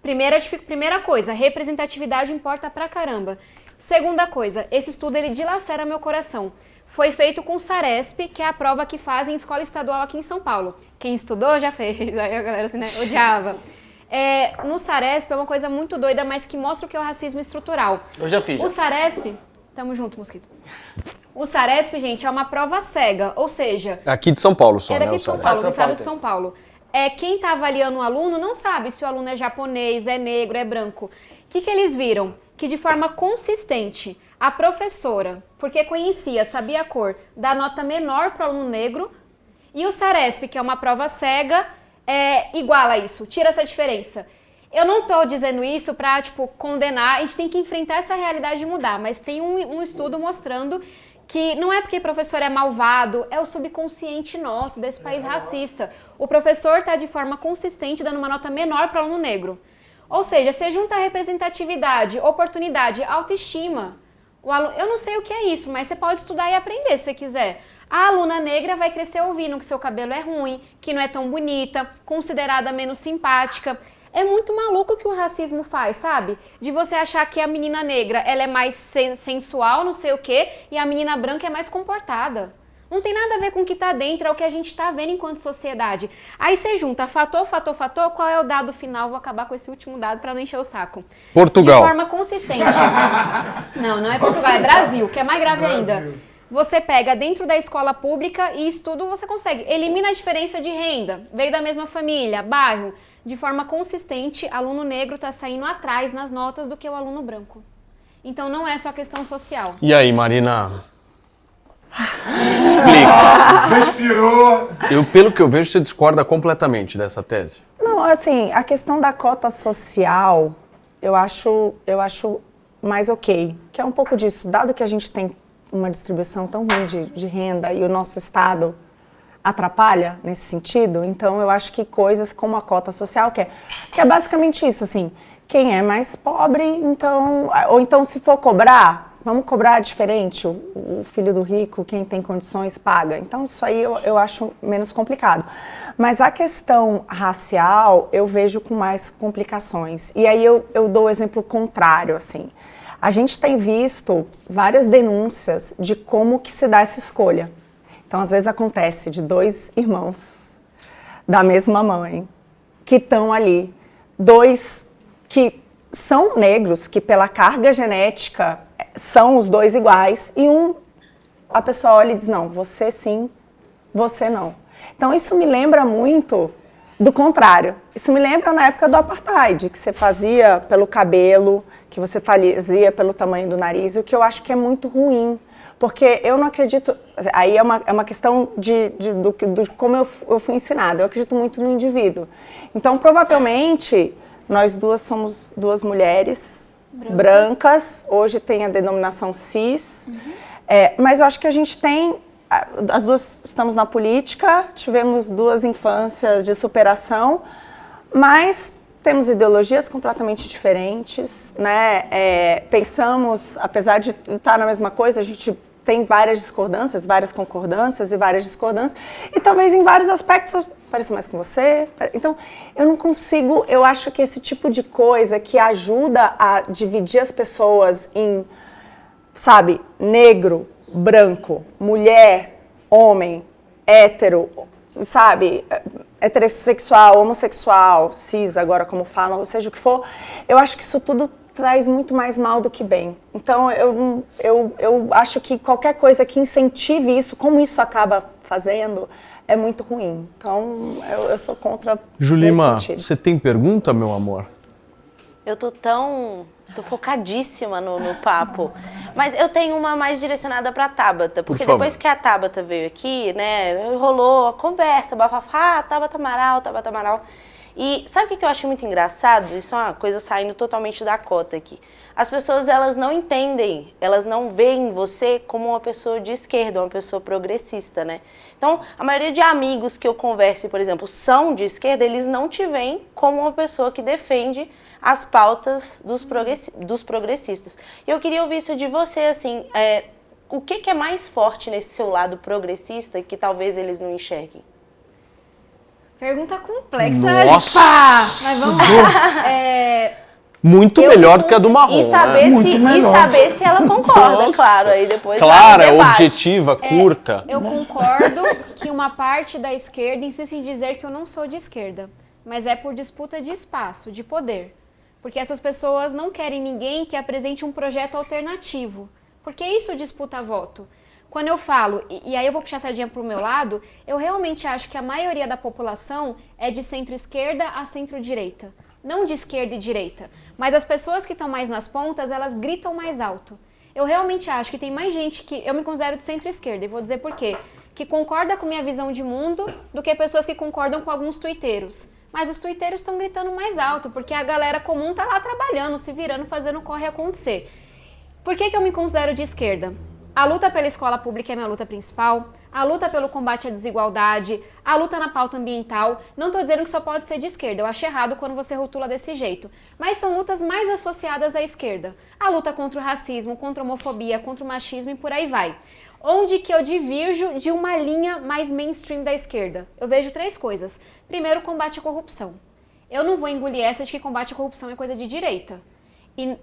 E: Primeira coisa, representatividade importa pra caramba. Segunda coisa, esse estudo ele dilacera meu coração. Foi feito com o Saresp, que é a prova que fazem em escola estadual aqui em São Paulo. Quem estudou já fez, aí a galera assim, né, odiava. No Saresp é uma coisa muito doida, mas que mostra o que é o racismo estrutural.
C: Eu já fiz.
E: O Saresp... Tamo junto, mosquito. O Saresp, gente, é uma prova cega, ou seja...
A: Aqui de São Paulo só,
E: é daqui
A: né?
E: de São Paulo, do estado de São Paulo. Quem está avaliando o aluno não sabe se o aluno é japonês, é negro, é branco. O que eles viram? Que de forma consistente, a professora, porque conhecia, sabia a cor, dá nota menor para o aluno negro, e o Saresp, que é uma prova cega, iguala isso, tira essa diferença. Eu não estou dizendo isso para, condenar, a gente tem que enfrentar essa realidade de mudar, mas tem um estudo mostrando que não é porque o professor é malvado, é o subconsciente nosso, desse país racista. O professor está de forma consistente dando uma nota menor para o aluno negro. Ou seja, você junta representatividade, oportunidade, autoestima. Eu não sei o que é isso, mas você pode estudar e aprender se você quiser. A aluna negra vai crescer ouvindo que seu cabelo é ruim, que não é tão bonita, considerada menos simpática. É muito maluco o que o racismo faz, sabe? De você achar que a menina negra ela é mais sensual, não sei o quê, e a menina branca é mais comportada. Não tem nada a ver com o que tá dentro, é o que a gente tá vendo enquanto sociedade. Aí você junta fator, qual é o dado final? Vou acabar com esse último dado para não encher o saco.
A: Portugal.
E: De forma consistente. Não é Portugal, é Brasil, que é mais grave ainda. Você pega dentro da escola pública e estudo, você consegue. Elimina a diferença de renda, veio da mesma família, bairro. De forma consistente, aluno negro está saindo atrás nas notas do que o aluno branco. Então não é só questão social.
A: E aí, Marina? Explica.
D: Respirou.
A: Pelo que eu vejo, você discorda completamente dessa tese.
F: Não, assim, a questão da cota social, eu acho mais ok. Que é um pouco disso. Dado que a gente tem uma distribuição tão ruim de renda e o nosso Estado atrapalha nesse sentido, então eu acho que coisas como a cota social, que é basicamente isso, assim, quem é mais pobre, então, ou então se for cobrar, vamos cobrar diferente, o filho do rico, quem tem condições paga. Então isso aí eu acho menos complicado. Mas a questão racial eu vejo com mais complicações. E aí eu dou o exemplo contrário, assim. A gente tem visto várias denúncias de como que se dá essa escolha. Então, às vezes acontece de 2 irmãos da mesma mãe que estão ali, 2 que são negros, que pela carga genética são os 2 iguais, e a pessoa olha e diz, não, você sim, você não. Então, isso me lembra muito do contrário. Isso me lembra na época do apartheid, que você fazia pelo cabelo, que você fazia pelo tamanho do nariz, o que eu acho que é muito ruim. Porque eu não acredito... Aí é uma questão de como eu fui ensinada. Eu acredito muito no indivíduo. Então, provavelmente, nós 2 somos 2 mulheres brancas. Hoje tem a denominação cis. Mas eu acho que a gente tem... As 2 estamos na política, tivemos 2 infâncias de superação, mas temos ideologias completamente diferentes, né? Pensamos, apesar de estar na mesma coisa, a gente tem várias discordâncias, várias concordâncias e várias discordâncias, e talvez em vários aspectos eu pareça mais com você. Então, eu não consigo, eu acho que esse tipo de coisa que ajuda a dividir as pessoas em, sabe, negro, branco, mulher, homem, hétero, sabe, heterossexual, homossexual, cis, agora como falam, ou seja o que for, eu acho que isso tudo traz muito mais mal do que bem. Então, eu acho que qualquer coisa que incentive isso, como isso acaba fazendo, é muito ruim. Então, eu sou contra.
A: Julima, você tem pergunta, meu amor?
B: Eu tô focadíssima no papo. Mas eu tenho uma mais direcionada pra Tabata, porque depois que a Tabata veio aqui, né, rolou a conversa, bafafá, Tabata Amaral. E sabe o que eu acho muito engraçado? Isso é uma coisa saindo totalmente da cota aqui. As pessoas, elas não entendem, elas não veem você como uma pessoa de esquerda, uma pessoa progressista, né? Então, a maioria de amigos que eu converso, por exemplo, são de esquerda, eles não te veem como uma pessoa que defende as pautas dos progressistas. E eu queria ouvir isso de você, assim, o que é mais forte nesse seu lado progressista que talvez eles não enxerguem?
E: Pergunta complexa.
A: Nossa!
E: Mas vamos lá.
A: Muito melhor do que a do Marrom.
B: E saber se ela concorda,
A: Nossa.
B: claro. Aí depois
A: clara, objetiva, curta.
E: Eu concordo que uma parte da esquerda insiste em dizer que eu não sou de esquerda, mas é por disputa de espaço, de poder. Porque essas pessoas não querem ninguém que apresente um projeto alternativo. Porque isso disputa voto. Quando eu falo, e aí eu vou puxar a sardinha pro meu lado, eu realmente acho que a maioria da população é de centro-esquerda a centro-direita. Não de esquerda e direita, mas as pessoas que estão mais nas pontas, elas gritam mais alto. Eu realmente acho que tem mais gente que, eu me considero de centro-esquerda, e vou dizer por quê, que concorda com minha visão de mundo do que pessoas que concordam com alguns tuiteiros. Mas os tuiteiros estão gritando mais alto, porque a galera comum tá lá trabalhando, se virando, fazendo o corre acontecer. Por que eu me considero de esquerda? A luta pela escola pública é minha luta principal, a luta pelo combate à desigualdade, a luta na pauta ambiental. Não estou dizendo que só pode ser de esquerda, eu acho errado quando você rotula desse jeito, mas são lutas mais associadas à esquerda. A luta contra o racismo, contra a homofobia, contra o machismo e por aí vai. Onde que eu divirjo de uma linha mais mainstream da esquerda? Eu vejo 3 coisas. Primeiro, combate à corrupção. Eu não vou engolir essa de que combate à corrupção é coisa de direita. E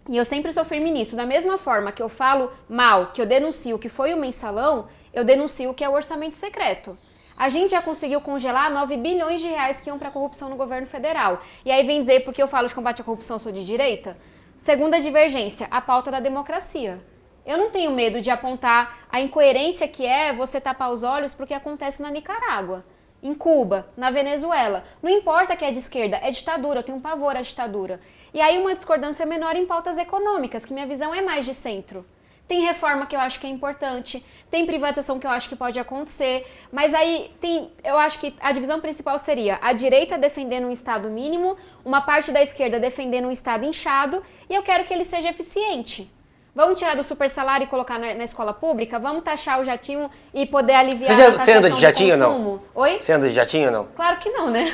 E: eu sempre sou firme nisso. Da mesma forma que eu falo mal, que eu denuncio que foi o mensalão, eu denuncio que é o orçamento secreto. A gente já conseguiu congelar 9 bilhões de reais que iam para a corrupção no governo federal. E aí vem dizer, porque eu falo de combate à corrupção, eu sou de direita? Segunda divergência, a pauta da democracia. Eu não tenho medo de apontar a incoerência que é você tapar os olhos para o que acontece na Nicarágua, em Cuba, na Venezuela. Não importa que é de esquerda, é ditadura, eu tenho um pavor à ditadura. E aí uma discordância menor em pautas econômicas, que minha visão é mais de centro. Tem reforma que eu acho que é importante, tem privatização que eu acho que pode acontecer, mas aí eu acho que a divisão principal seria a direita defendendo um Estado mínimo, uma parte da esquerda defendendo um Estado inchado, e eu quero que ele seja eficiente. Vamos tirar do super salário e colocar na escola pública? Vamos taxar o jatinho e poder aliviar a taxação do consumo? Você
C: anda de jatinho ou não?
E: Oi?
C: Você anda de jatinho ou não?
E: Claro que não, né?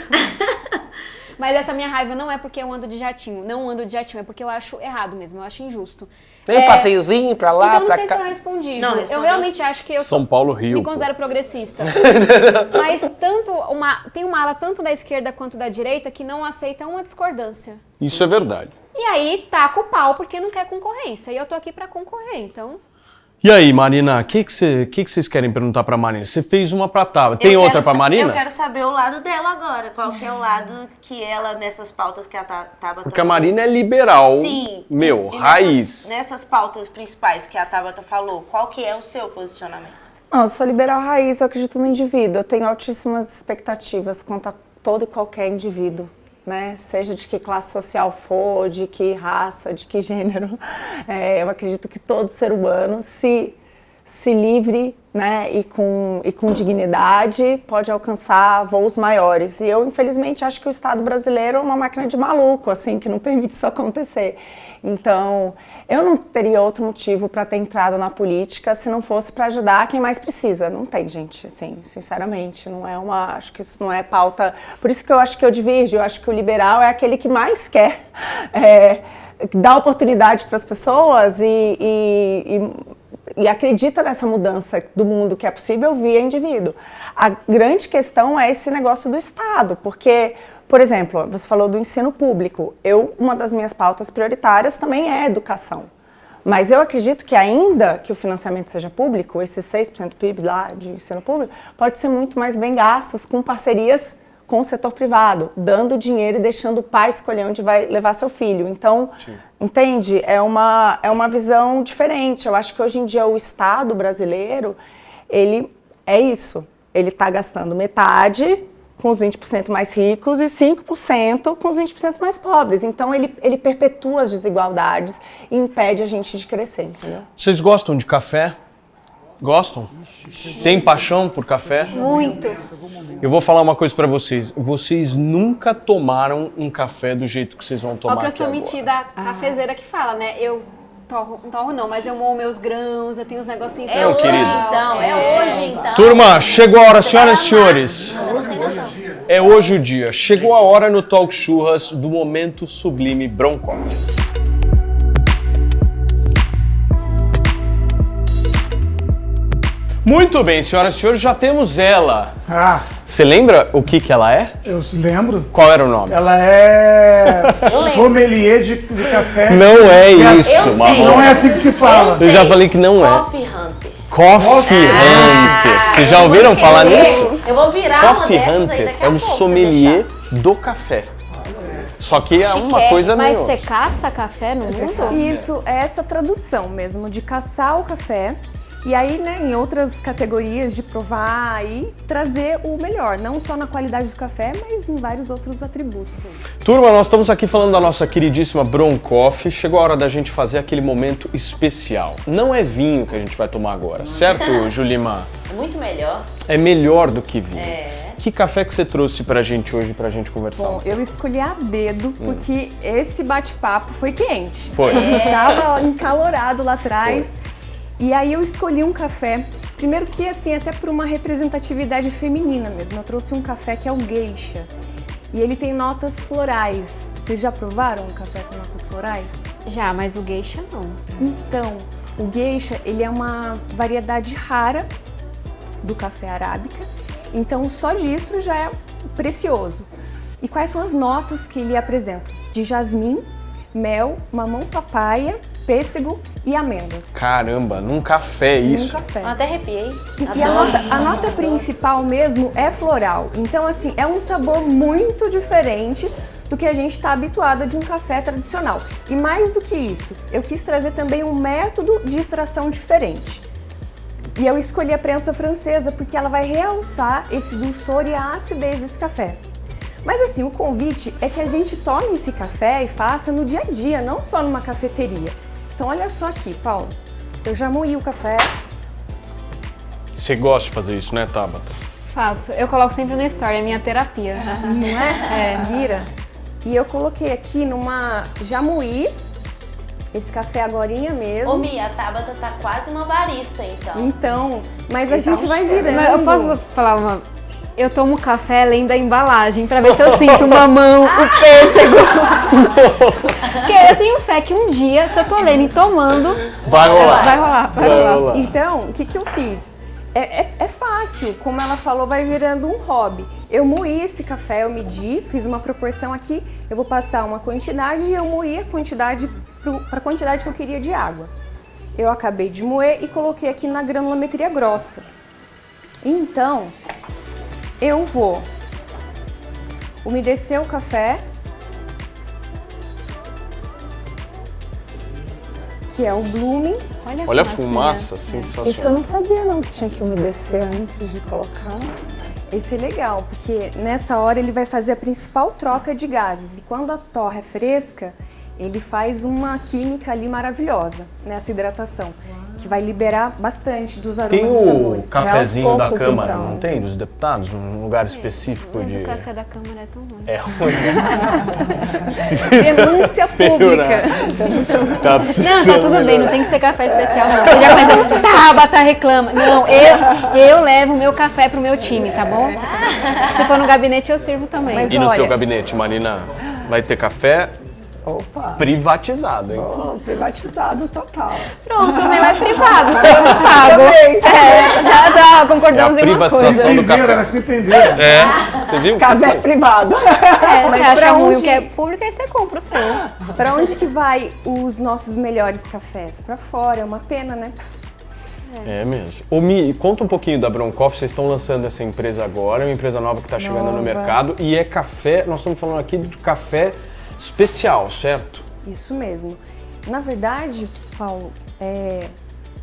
E: Mas essa minha raiva não é porque eu ando de jatinho. Não ando de jatinho, é porque eu acho errado mesmo, eu acho injusto.
C: Tem um passeiozinho pra lá,
E: então,
C: pra
E: não sei
C: cá.
E: se eu respondi, Ju.
B: Não,
E: eu realmente acho que eu
A: São Paulo, Rio.
E: me considero progressista. Mas tem uma ala tanto da esquerda quanto da direita que não aceita uma discordância.
A: Isso é verdade.
E: E aí taca o pau porque não quer concorrência. E eu tô aqui pra concorrer, então...
A: E aí, Marina, o que vocês querem perguntar pra Marina? Você fez uma pra Tabata. Tem outra pra Marina?
B: Eu quero saber o lado dela agora. Qual que é o lado que ela, nessas pautas que a Tabata...
A: Porque a Marina é liberal.
B: Sim.
A: Meu,
B: E
A: raiz.
B: Nessas pautas principais que a Tabata falou, qual que é o seu posicionamento?
F: Não, eu sou liberal raiz, eu acredito no indivíduo. Eu tenho altíssimas expectativas quanto a todo e qualquer indivíduo, né? Seja de que classe social for, de que raça, de que gênero. Eu acredito que todo ser humano, se livre, né, e com dignidade, pode alcançar voos maiores. E eu, infelizmente, acho que o Estado brasileiro é uma máquina de maluco, assim, que não permite isso acontecer. Então, eu não teria outro motivo para ter entrado na política se não fosse para ajudar quem mais precisa. Não tem, gente, assim, sinceramente, não é acho que isso não é pauta. Por isso que eu acho que eu divirjo, eu acho que o liberal é aquele que mais quer dar oportunidade para as pessoas e acredita nessa mudança do mundo que é possível via indivíduo. A grande questão é esse negócio do Estado, porque, por exemplo, você falou do ensino público. Uma das minhas pautas prioritárias também é a educação. Mas eu acredito que ainda que o financiamento seja público, esses 6% do PIB lá de ensino público, pode ser muito mais bem gastos com parcerias com o setor privado, dando dinheiro e deixando o pai escolher onde vai levar seu filho. Então, entende? É uma visão diferente. Eu acho que hoje em dia o Estado brasileiro, ele é isso. Ele está gastando metade com os 20% mais ricos e 5% com os 20% mais pobres. Então, ele perpetua as desigualdades e impede a gente de crescer, entendeu?
A: Vocês gostam de café? Gostam? Tem paixão por café?
E: Muito.
A: Eu vou falar uma coisa pra vocês. Vocês nunca tomaram um café do jeito que vocês vão tomar
E: Porque eu
A: aqui
E: sou
A: agora.
E: metida cafezeira que fala, né? Eu torro não, mas eu moo meus grãos, eu tenho uns negocinhos...
B: É hoje,
A: querido.
B: então. É hoje, então.
A: Turma, chegou a hora, senhoras e senhores.
B: Você não tem noção.
A: É hoje o dia. Chegou a hora no Talk Churras do momento sublime Broncoff. Muito bem, senhoras e senhores, já temos ela. Você lembra o que ela é?
D: Eu lembro.
A: Qual era o nome?
D: Ela é sommelier de café.
A: Não é isso, Marrom.
D: Não é assim que se fala.
A: Eu já falei que não é.
B: Coffee Hunter.
A: Coffee Hunter. Vocês já ouviram falar nisso?
B: Eu vou virar
A: Coffee
B: uma dessas aí
A: Hunter
B: daqui
A: é
B: a
A: um
B: pouco, se
A: sommelier do café. Só que é uma coisa
E: Mas
A: meio...
E: você caça café no mundo?
H: Isso é essa tradução mesmo, de caçar o café e aí, né, em outras categorias de provar e trazer o melhor, não só na qualidade do café, mas em vários outros atributos.
A: Turma, nós estamos aqui falando da nossa queridíssima Broncoff. Chegou a hora da gente fazer aquele momento especial. Não é vinho que a gente vai tomar agora, certo, Julima?
B: Muito melhor.
A: É melhor do que vinho. Que café que você trouxe pra gente hoje, pra gente conversar?
H: Bom, eu escolhi a dedo porque esse bate-papo foi quente.
A: Foi.
H: A gente estava encalorado lá atrás. E aí eu escolhi um café, primeiro que assim, até por uma representatividade feminina mesmo. Eu trouxe um café que é o Geisha. E ele tem notas florais. Vocês já provaram um café com notas florais?
E: Já, mas o geisha não.
H: Então, o Geisha, ele é uma variedade rara do café arábica. Então, só disso já é precioso. E quais são as notas que ele apresenta? De jasmim, mel, mamão papaya, pêssego e amêndoas.
A: Caramba, num café isso.
H: Um café.
B: Eu até arrepiei.
H: E a nota principal mesmo é floral. Então, assim, é um sabor muito diferente do que a gente está habituada de um café tradicional. E mais do que isso, eu quis trazer também um método de extração diferente. E eu escolhi a prensa francesa porque ela vai realçar esse dulçor e a acidez desse café. Mas assim, o convite é que a gente tome esse café e faça no dia a dia, não só numa cafeteria. Então olha só aqui, Paulo. Eu já moí o café.
A: Você gosta de fazer isso, né, Tabata?
E: Faço. Eu coloco sempre no story, é minha terapia.
H: Não é? Vira. E eu coloquei aqui numa... Já moí esse café agorinha mesmo.
B: Ô, Mi, a Tabata tá quase uma barista, então.
H: Então, mas a gente vai virando.
E: Eu posso falar uma... Eu tomo café além da embalagem, pra ver se eu sinto o mamão, o pêssego. Porque eu tenho fé que um dia, se eu tô lendo e tomando...
A: Vai rolar.
E: Vai rolar.
H: Então, o que eu fiz? É fácil, como ela falou, vai virando um hobby. Eu moí esse café, eu medi, fiz uma proporção aqui, eu vou passar uma quantidade e eu moí a quantidade para a quantidade que eu queria de água. Eu acabei de moer e coloquei aqui na granulometria grossa. Então, eu vou umedecer o café, que é o blooming.
A: Olha a fumaça, sensacional.
F: Isso eu não sabia não, que tinha que umedecer antes de colocar.
H: Esse é legal, porque nessa hora ele vai fazer a principal troca de gases. E quando a torra é fresca, ele faz uma química ali maravilhosa nessa hidratação, que vai liberar bastante dos aromas e
A: Tem
H: sabores.
A: o cafezinho da
F: poucos,
A: Câmara,
F: então.
A: não tem? Dos deputados? Um lugar específico
E: Mas
A: de...
E: o café da Câmara é tão ruim.
A: É ruim.
H: Denúncia pública.
A: Tá
E: Não, tá tudo bem, não tem que ser café especial, não. Você já começa, Tabata reclama. Não, eu levo o meu café pro meu time, tá bom? Se for no gabinete, eu sirvo também.
H: Mas
A: E no
H: olha,
A: teu gabinete, Marina, vai ter café
F: Opa,
A: privatizado, hein?
F: privatizado total.
E: Pronto, o meu é privado, eu não pago. Já concordamos
A: É a
E: em uma coisa.
A: privatização do
D: Entenderam,
A: café.
D: elas se entenderam.
A: É, você viu?
F: Café privado.
E: Mas você
H: pra
E: acha ruim o
H: onde-
E: que é público, aí você compra o seu.
H: Para onde que vai os nossos melhores cafés? Para fora, é uma pena, né?
A: É mesmo. Ô Mi, conta um pouquinho da Broncoff, vocês estão lançando essa empresa agora, é uma empresa nova que está chegando no
H: Nova.
A: mercado e é café, nós estamos falando aqui de café especial, certo?
H: Isso mesmo. Na verdade, Paulo,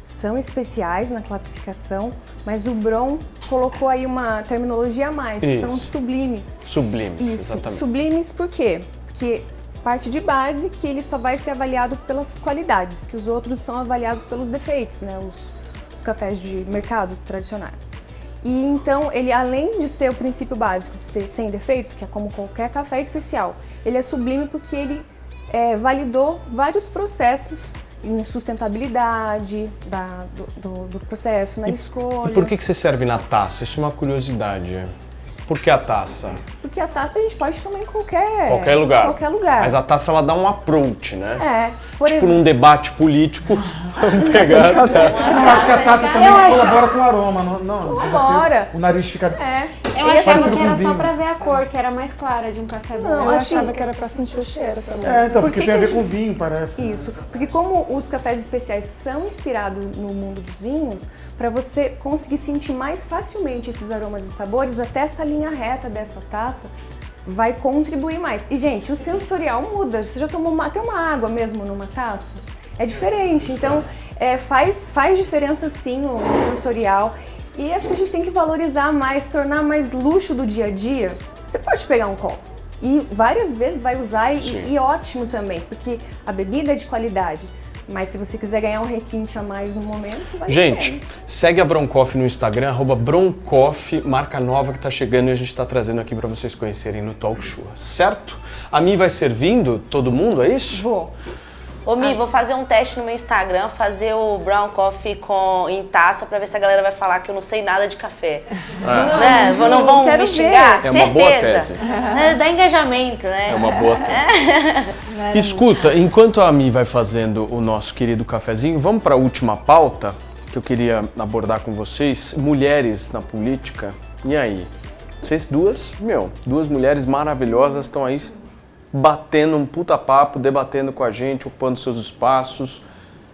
H: são especiais na classificação, mas o Bron colocou aí uma terminologia a mais, que são os
A: Isso.
H: sublimes.
A: Sublimes,
H: Isso,
A: exatamente.
H: sublimes por quê? Porque parte de base que ele só vai ser avaliado pelas qualidades, que os outros são avaliados pelos defeitos, né? Os cafés de mercado tradicional. E então, ele além de ser o princípio básico de ser sem defeitos, que é como qualquer café especial, ele é sublime porque ele validou vários processos em sustentabilidade do processo, na escolha.
A: E por que você serve na taça? Isso é uma curiosidade. Por que a taça?
H: Porque a taça a gente pode tomar em qualquer
A: lugar.
H: Qualquer lugar.
A: Mas a taça ela dá um approach, né?
H: Por
A: Tipo
H: exemplo,
A: num debate político, vamos pegar a taça.
D: Eu acho que a taça também colabora com o aroma. Não,
H: Colabora.
D: o nariz fica...
E: Eu
H: E
E: achava
D: parecido
E: que era
D: com
E: só
D: vinho.
E: pra ver a cor, que era mais clara de um café bom.
H: Não,
F: Eu
H: assim,
F: achava que era pra sentir o cheiro também.
D: Então,
H: Por
D: porque
H: que
D: tem a
H: que
D: ver
H: a
D: com vinho, parece.
H: Isso, porque como os cafés especiais são inspirados no mundo dos vinhos, para você conseguir sentir mais facilmente esses aromas e sabores, até essa linha reta dessa taça vai contribuir mais. E, gente, o sensorial muda. Você já tomou até uma água mesmo numa taça? É diferente. Então, faz diferença sim no sensorial. E acho que a gente tem que valorizar mais, tornar mais luxo do dia a dia. Você pode pegar um copo e várias vezes vai usar e ótimo também, porque a bebida é de qualidade. Mas se você quiser ganhar um requinte a mais no momento, vai
A: Gente,
H: bem.
A: segue a Broncoff no Instagram, @Broncoff, marca nova que tá chegando e a gente tá trazendo aqui pra vocês conhecerem no Talk Show, certo? A Mi vai servindo todo mundo, é isso?
H: Vou.
B: Ô, Mi, vou fazer um teste no meu Instagram, fazer o Brown Coffee em taça pra ver se a galera vai falar que eu não sei nada de café. Né? Não vão
H: quero
B: me
H: ver.
B: xingar?
A: É uma boa
B: Certeza.
A: tese.
B: Dá engajamento, né?
A: É uma boa tese. Escuta, enquanto a Mi vai fazendo o nosso querido cafezinho, vamos para a última pauta que eu queria abordar com vocês. Mulheres na política. E aí? Vocês duas mulheres maravilhosas estão aí batendo um puta papo, debatendo com a gente, ocupando seus espaços.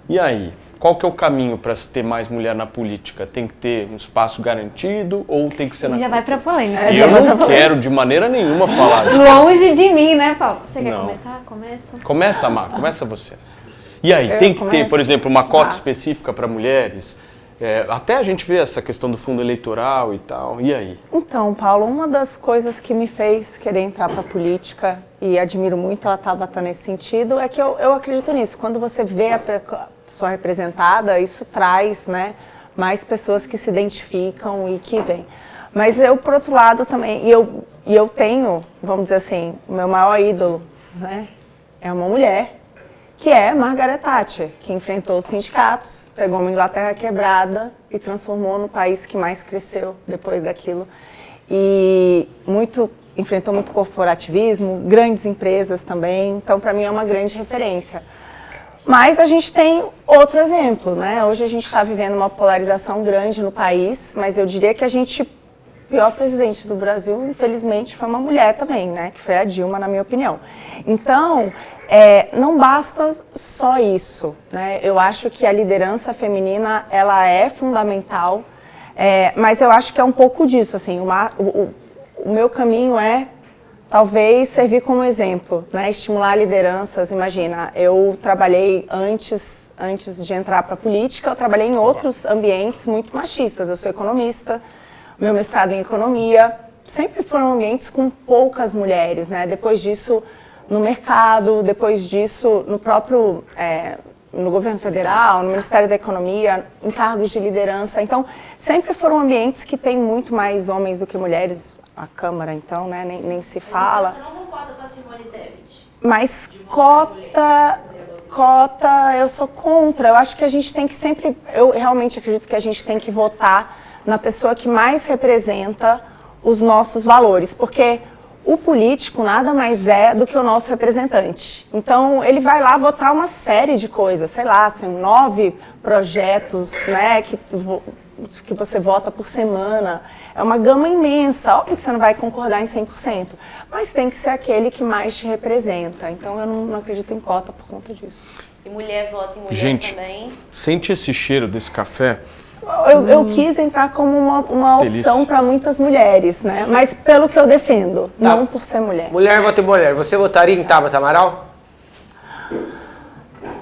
A: E aí? Qual que é o caminho para se ter mais mulher na política? Tem que ter um espaço garantido ou tem que ser na...
E: Já vai pra polêmica.
A: Eu não quero de maneira nenhuma falar disso.
E: Longe de mim, né, Paulo? Você quer
A: Não.
E: começar? Começo.
A: Começa, Mar, começa vocês. E aí, tem que ter, por exemplo, uma cota específica para mulheres? Até a gente vê essa questão do fundo eleitoral e tal. E aí?
F: Então, Paulo, uma das coisas que me fez querer entrar para a política, e admiro muito a Tabata nesse sentido, é que eu acredito nisso. Quando você vê pessoa representada, isso traz, né, mais pessoas que se identificam e que vêm. Mas eu, por outro lado, também, e eu tenho, vamos dizer assim, o meu maior ídolo, né, é uma mulher, que é Margaret Thatcher, que enfrentou os sindicatos, pegou uma Inglaterra quebrada e transformou no país que mais cresceu depois daquilo. E enfrentou muito corporativismo, grandes empresas também, então para mim é uma grande referência. Mas a gente tem outro exemplo, né? Hoje a gente está vivendo uma polarização grande no país, mas eu diria que o pior presidente do Brasil, infelizmente, foi uma mulher também, né? Que foi a Dilma, na minha opinião. Então, não basta só isso, né? Eu acho que a liderança feminina, ela é fundamental, mas eu acho que é um pouco disso, assim, o meu caminho é, talvez, servir como exemplo, né? Estimular lideranças. Imagina, eu trabalhei antes de entrar para a política, eu trabalhei em outros ambientes muito machistas. Eu sou economista, meu mestrado em economia, sempre foram ambientes com poucas mulheres, né? Depois disso, no mercado, depois disso, no próprio, no governo federal, no Ministério da Economia, em cargos de liderança. Então, sempre foram ambientes que têm muito mais homens do que mulheres. A Câmara, então, né? Nem se fala.
B: Mas você não concorda com a Simone Tebet?
F: Mas cota, eu sou contra. Eu acho que a gente tem que sempre... Eu realmente acredito que a gente tem que votar na pessoa que mais representa os nossos valores, porque o político nada mais é do que o nosso representante. Então, ele vai lá votar uma série de coisas, sei lá, são 9 projetos, né, que você vota por semana. É uma gama imensa. Óbvio que você não vai concordar em 100%, mas tem que ser aquele que mais te representa. Então, eu não acredito em cota por conta disso.
B: E mulher vota em mulher também.
A: Gente, sente esse cheiro desse café?
F: Eu quis entrar como uma opção para muitas mulheres, né? Mas pelo que eu defendo, não por ser mulher.
C: Mulher vota em mulher. Você votaria em Tabata Amaral?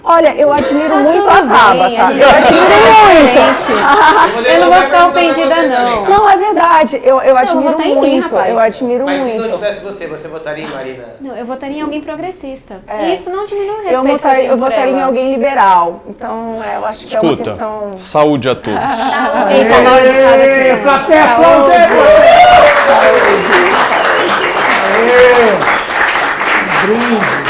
F: Olha, eu admiro muito a
E: Tudo
F: Tabata.
E: bem,
F: Eu admiro muito.
E: Eu não vou ficar ofendida, não.
F: Não, é verdade. Eu admiro
E: votar em mim,
F: muito.
E: rapaz.
F: Eu admiro
C: Mas se
F: muito.
C: não tivesse você votaria em Marina?
E: Não, eu votaria em alguém progressista. E isso não diminui o respeito
F: Eu
E: que eu tenho por
F: votaria em
E: ela.
F: alguém liberal. Então, eu acho que é uma
A: Escuta,
F: questão...
A: saúde a todos.
E: Ei, tá mal educada aqui, não.
D: Plateia,
E: Saúde.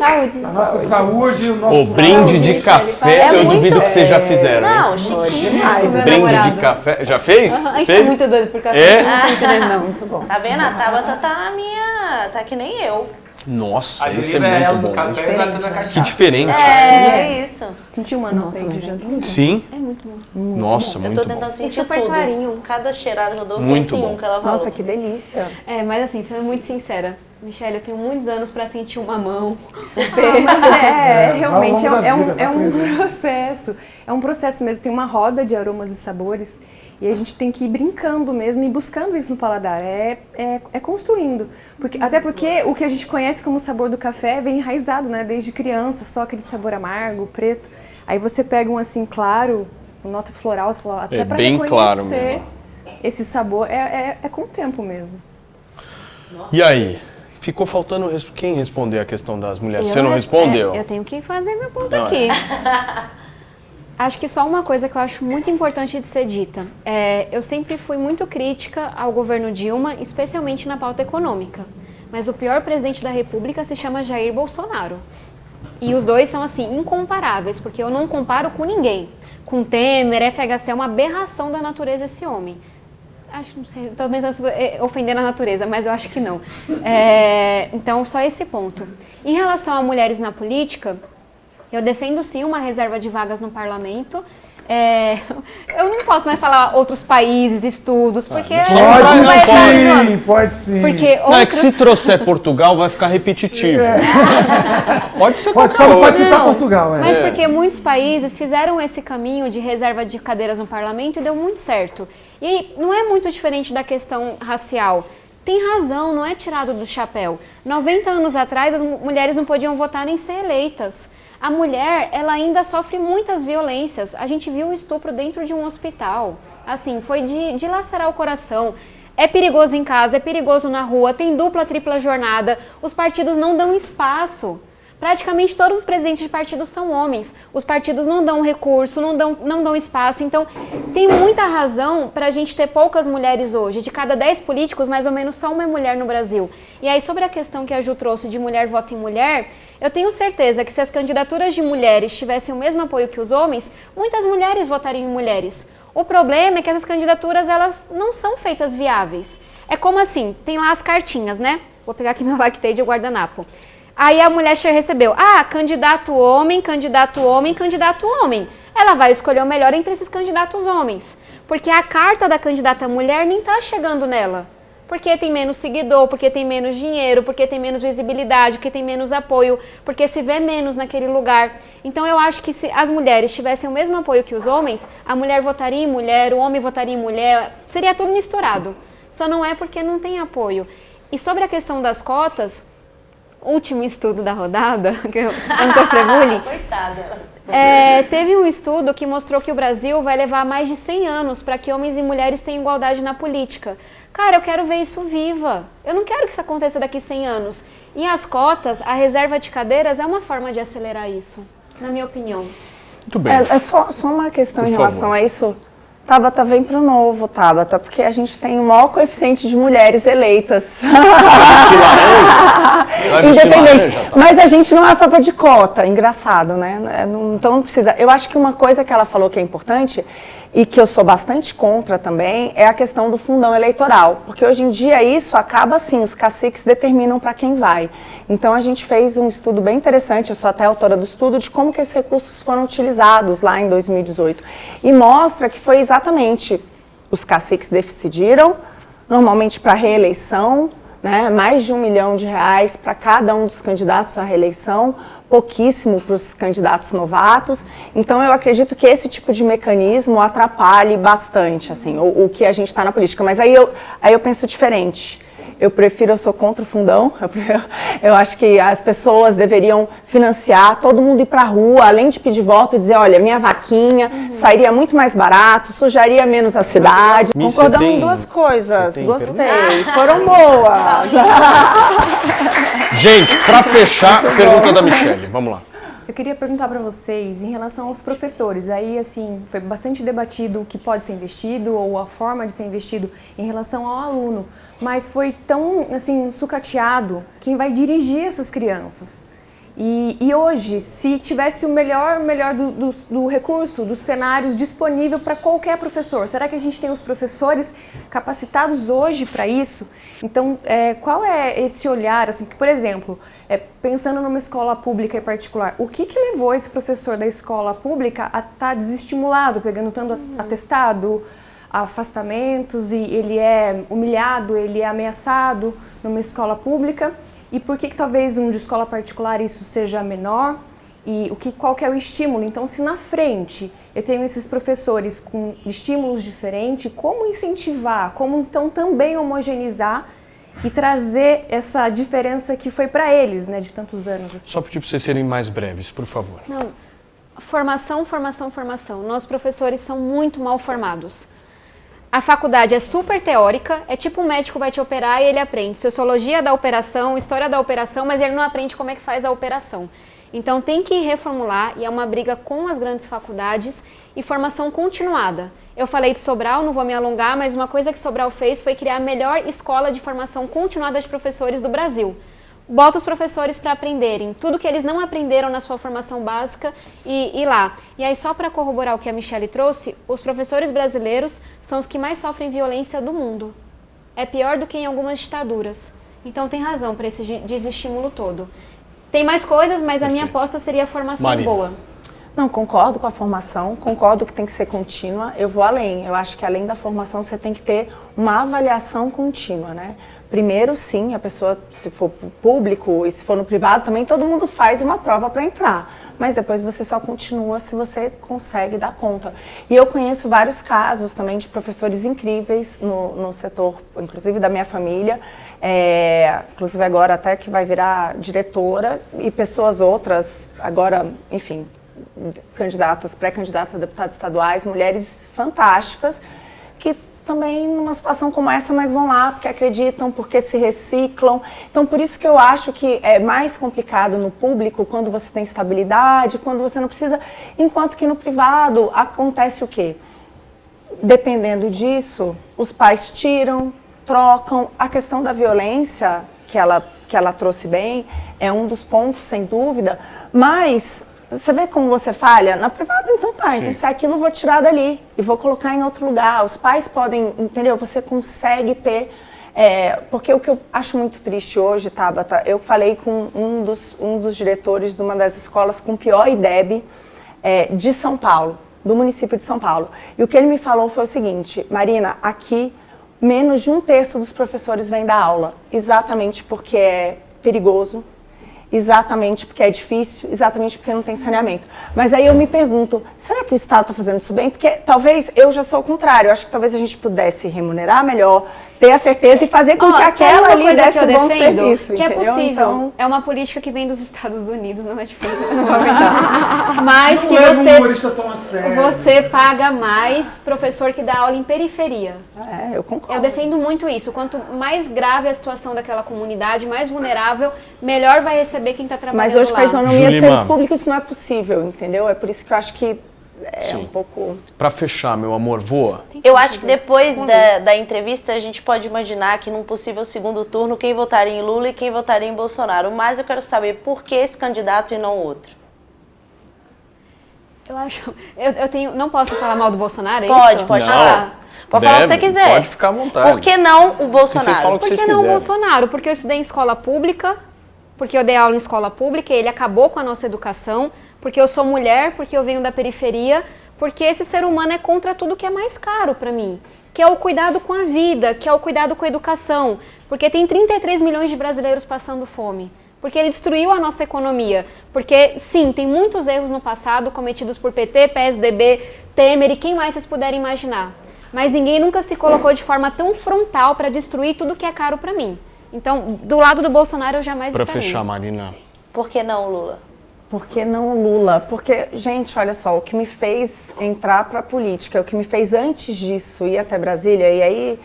E: Saúde.
D: Nossa saúde, o nosso...
A: O brinde de
E: Michele,
A: café,
B: é
A: eu
B: muito-
A: duvido que vocês já fizeram, hein?
B: Não, chique demais.
E: Meu
A: Brinde
E: namorado.
A: de café, já fez?
E: A gente é
A: Fez?
E: muito doido por café.
A: É?
E: Não tô entendendo, não.
F: Muito bom.
B: Tá vendo? A Tabata tá na minha... Tá que nem eu.
A: Nossa,
C: A
A: isso é
C: Juliana é ela
A: muito
C: do
A: bom.
C: café e ela tá na
A: Que
C: cachaça.
A: diferente.
B: É isso.
H: Sentiu uma nota aí de jasmim?
A: Sim?
E: É muito bom.
A: Nossa,
B: Eu
A: muito
B: tô
A: bom.
B: tentando sentir
E: super
B: tudo.
E: clarinho.
B: Cada cheirada que eu dou, eu
A: Muito
B: penso em
A: bom.
B: um que ela falou.
F: Nossa, que delícia.
E: É, mas assim, sendo muito sincera, Michele, eu tenho muitos anos pra sentir uma mão.
H: Mas realmente
D: ao longo da vida,
H: é um
D: vai aprender.
H: processo. É um processo mesmo, tem uma roda de aromas e sabores e a gente tem que ir brincando mesmo e buscando isso no paladar. É construindo. Até porque o que a gente conhece como sabor do café vem enraizado, né? Desde criança, só aquele sabor amargo, preto. Aí você pega um assim claro, uma nota floral, você fala, até pra
A: bem
H: reconhecer
A: claro mesmo.
H: esse sabor, é com o tempo mesmo.
A: E aí? Ficou faltando quem responder a questão das mulheres. Você não
E: Eu
A: respondeu?
E: eu tenho que fazer meu ponto
A: Não,
E: aqui. Acho que só uma coisa que eu acho muito importante de ser dita. Eu sempre fui muito crítica ao governo Dilma, especialmente na pauta econômica. Mas o pior presidente da República se chama Jair Bolsonaro. E os dois são, assim, incomparáveis, porque eu não comparo com ninguém. Com Temer, FHC, é uma aberração da natureza esse homem. Acho, não sei, talvez ofendendo a natureza, mas eu acho que não. Então, só esse ponto. Em relação a mulheres na política, eu defendo sim uma reserva de vagas no parlamento. Eu não posso mais falar outros países, estudos, porque
A: Pode
E: vai estar
D: sim, pode sim.
E: porque
A: Não, é que
E: outros...
A: se trouxer Portugal vai ficar repetitivo. Pode ser
D: Pode,
A: qualquer
D: só não
A: outro.
D: pode citar
E: Não,
D: Portugal,
E: Mas porque muitos países fizeram esse caminho de reserva de cadeiras no parlamento e deu muito certo. E não é muito diferente da questão racial. Tem razão, não é tirado do chapéu. 90 anos atrás, as mulheres não podiam votar nem ser eleitas. A mulher, ela ainda sofre muitas violências. A gente viu o estupro dentro de um hospital. Assim, foi de lacerar o coração. É perigoso em casa, é perigoso na rua, tem dupla, tripla jornada. Os partidos não dão espaço Praticamente todos os presidentes de partidos são homens. Os partidos não dão recurso, não dão espaço. Então, tem muita razão para a gente ter poucas mulheres hoje. De cada 10 políticos, mais ou menos só uma é mulher no Brasil. E aí, sobre a questão que a Ju trouxe de mulher vota em mulher, eu tenho certeza que se as candidaturas de mulheres tivessem o mesmo apoio que os homens, muitas mulheres votariam em mulheres. O problema é que essas candidaturas, elas não são feitas viáveis. É como assim, tem lá as cartinhas, né? Vou pegar aqui meu Lactaid e o guardanapo. Aí a mulher recebeu, candidato homem, candidato homem, candidato homem. Ela vai escolher o melhor entre esses candidatos homens. Porque a carta da candidata mulher nem está chegando nela. Porque tem menos seguidor, porque tem menos dinheiro, porque tem menos visibilidade, porque tem menos apoio, porque se vê menos naquele lugar. Então eu acho que se as mulheres tivessem o mesmo apoio que os homens, a mulher votaria em mulher, o homem votaria em mulher, seria tudo misturado. Só não é porque não tem apoio. E sobre a questão das cotas, último estudo da rodada, que eu não sofri bullying.
B: Coitada.
E: Teve um estudo que mostrou que o Brasil vai levar mais de 100 anos para que homens e mulheres tenham igualdade na política. Cara, eu quero ver isso viva. Eu não quero que isso aconteça daqui 100 anos. E as cotas, a reserva de cadeiras é uma forma de acelerar isso, na minha opinião.
A: Muito bem.
F: É só uma questão em relação a isso. Tabata, vem pro novo, Tabata, porque a gente tem o maior coeficiente de mulheres eleitas. Independente. Mas a gente não é a favor de cota, engraçado, né? Então não precisa. Eu acho que uma coisa que ela falou que é importante e que eu sou bastante contra também é a questão do fundão eleitoral, porque hoje em dia isso acaba assim, os caciques determinam para quem vai. Então a gente fez um estudo bem interessante, eu sou até autora do estudo, de como que esses recursos foram utilizados lá em 2018 e mostra que foi exatamente os caciques decidiram, normalmente para reeleição, né, mais de R$1 milhão para cada um dos candidatos à reeleição, pouquíssimo para os candidatos novatos. Então, eu acredito que esse tipo de mecanismo atrapalhe bastante assim, o que a gente está na política. Mas aí eu penso diferente. Eu sou contra o fundão, eu acho que as pessoas deveriam financiar, todo mundo ir para a rua, além de pedir voto, dizer, olha, minha vaquinha sairia muito mais barato, sujaria menos a cidade. Concordamos em duas coisas, gostei, foram boas.
A: Gente, para fechar, pergunta da Michelle, vamos lá.
H: Eu queria perguntar para vocês em relação aos professores. Aí, assim, foi bastante debatido o que pode ser investido ou a forma de ser investido em relação ao aluno. Mas foi tão, assim, sucateado quem vai dirigir essas crianças. E hoje, se tivesse o melhor do recurso, dos cenários disponível para qualquer professor, será que a gente tem os professores capacitados hoje para isso? Então, qual é esse olhar, assim, porque, por exemplo, pensando numa escola pública em particular, o que levou esse professor da escola pública a estar desestimulado, pegando tanto atestado, afastamentos, e ele é humilhado, ele é ameaçado numa escola pública? E por que talvez de escola particular isso seja menor? E qual que é o estímulo? Então, se na frente eu tenho esses professores com estímulos diferentes, como incentivar, como então também homogeneizar e trazer essa diferença que foi para eles, né, de tantos anos? Assim.
A: Só pedir para vocês serem mais breves, por favor.
E: Não, formação. Nossos professores são muito mal formados. A faculdade é super teórica, é tipo um médico vai te operar e ele aprende sociologia da operação, história da operação, mas ele não aprende como é que faz a operação. Então tem que reformular e é uma briga com as grandes faculdades e formação continuada. Eu falei de Sobral, não vou me alongar, mas uma coisa que Sobral fez foi criar a melhor escola de formação continuada de professores do Brasil. Bota os professores para aprenderem tudo que eles não aprenderam na sua formação básica e lá. E aí, só para corroborar o que a Michelle trouxe, os professores brasileiros são os que mais sofrem violência do mundo. É pior do que em algumas ditaduras. Então tem razão para esse desestímulo todo. Tem mais coisas, mas a minha aposta seria a formação boa.
F: Não, concordo com a formação, concordo que tem que ser contínua. Eu vou além, eu acho que além da formação você tem que ter uma avaliação contínua, né? Primeiro, sim, a pessoa, se for público e se for no privado, também todo mundo faz uma prova para entrar. Mas depois você só continua se você consegue dar conta. E eu conheço vários casos também de professores incríveis no setor, inclusive da minha família, inclusive agora até que vai virar diretora, e pessoas outras, agora, enfim, pré-candidatas a deputados estaduais, mulheres fantásticas, que também numa situação como essa, mas vão lá porque acreditam, porque se reciclam. Então, por isso que eu acho que é mais complicado no público quando você tem estabilidade, quando você não precisa, enquanto que no privado acontece o quê? Dependendo disso, os pais tiram, trocam. A questão da violência, que ela trouxe bem, é um dos pontos, sem dúvida, mas você vê como você falha? Na privada, então tá, então se é aquilo eu vou tirar dali e vou colocar em outro lugar. Os pais podem, entendeu? Você consegue ter, porque o que eu acho muito triste hoje, Tabata, eu falei com um dos diretores de uma das escolas com pior IDEB de São Paulo, do município de São Paulo, e o que ele me falou foi o seguinte: Marina, aqui menos de 1/3 dos professores vem dar aula, exatamente porque é perigoso, exatamente porque é difícil, exatamente porque não tem saneamento. Mas aí eu me pergunto, será que o Estado está fazendo isso bem? Porque talvez, eu já sou o contrário, eu acho que talvez a gente pudesse remunerar melhor, ter a certeza e fazer com que aquela ali desse um bom serviço,
E: que
F: entendeu?
E: É possível,
F: então,
E: é uma política que vem dos Estados Unidos, não é diferente, não vou aguentar. Mas
D: Não
E: que
D: leva um humorista tão a sério.
E: você paga mais professor que dá aula em periferia.
F: eu concordo.
E: Eu defendo muito isso. Quanto mais grave a situação daquela comunidade, mais vulnerável, melhor vai receber quem está trabalhando lá.
F: Mas hoje, com a isonomia de
A: Julima,
F: serviço público, isso não é possível, entendeu? É por isso que eu acho que é um pouco...
A: Pra fechar, meu amor, voa.
B: Eu acho que depois da entrevista a gente pode imaginar que num possível segundo turno quem votaria em Lula e quem votaria em Bolsonaro. Mas eu quero saber por que esse candidato e não outro.
E: Eu acho... Eu tenho... Não posso falar mal do Bolsonaro, é
B: Pode
E: isso?
B: falar. Pode falar o que você quiser.
A: Pode ficar à vontade.
B: Por que não o Bolsonaro?
E: Por que não o Bolsonaro? Porque eu estudei em escola pública, porque eu dei aula em escola pública e ele acabou com a nossa educação, porque eu sou mulher, porque eu venho da periferia, porque esse ser humano é contra tudo que é mais caro para mim, que é o cuidado com a vida, que é o cuidado com a educação, porque tem 33 milhões de brasileiros passando fome, porque ele destruiu a nossa economia, porque sim, tem muitos erros no passado cometidos por PT, PSDB, Temer e quem mais vocês puderem imaginar. Mas ninguém nunca se colocou de forma tão frontal para destruir tudo que é caro para mim. Então, do lado do Bolsonaro, eu jamais
A: Pra
E: estaria.
A: fechar, Marina.
B: Por que não Lula?
F: Por que não Lula? Porque, gente, olha só, o que me fez entrar para a política, o que me fez antes disso ir até Brasília, e aí,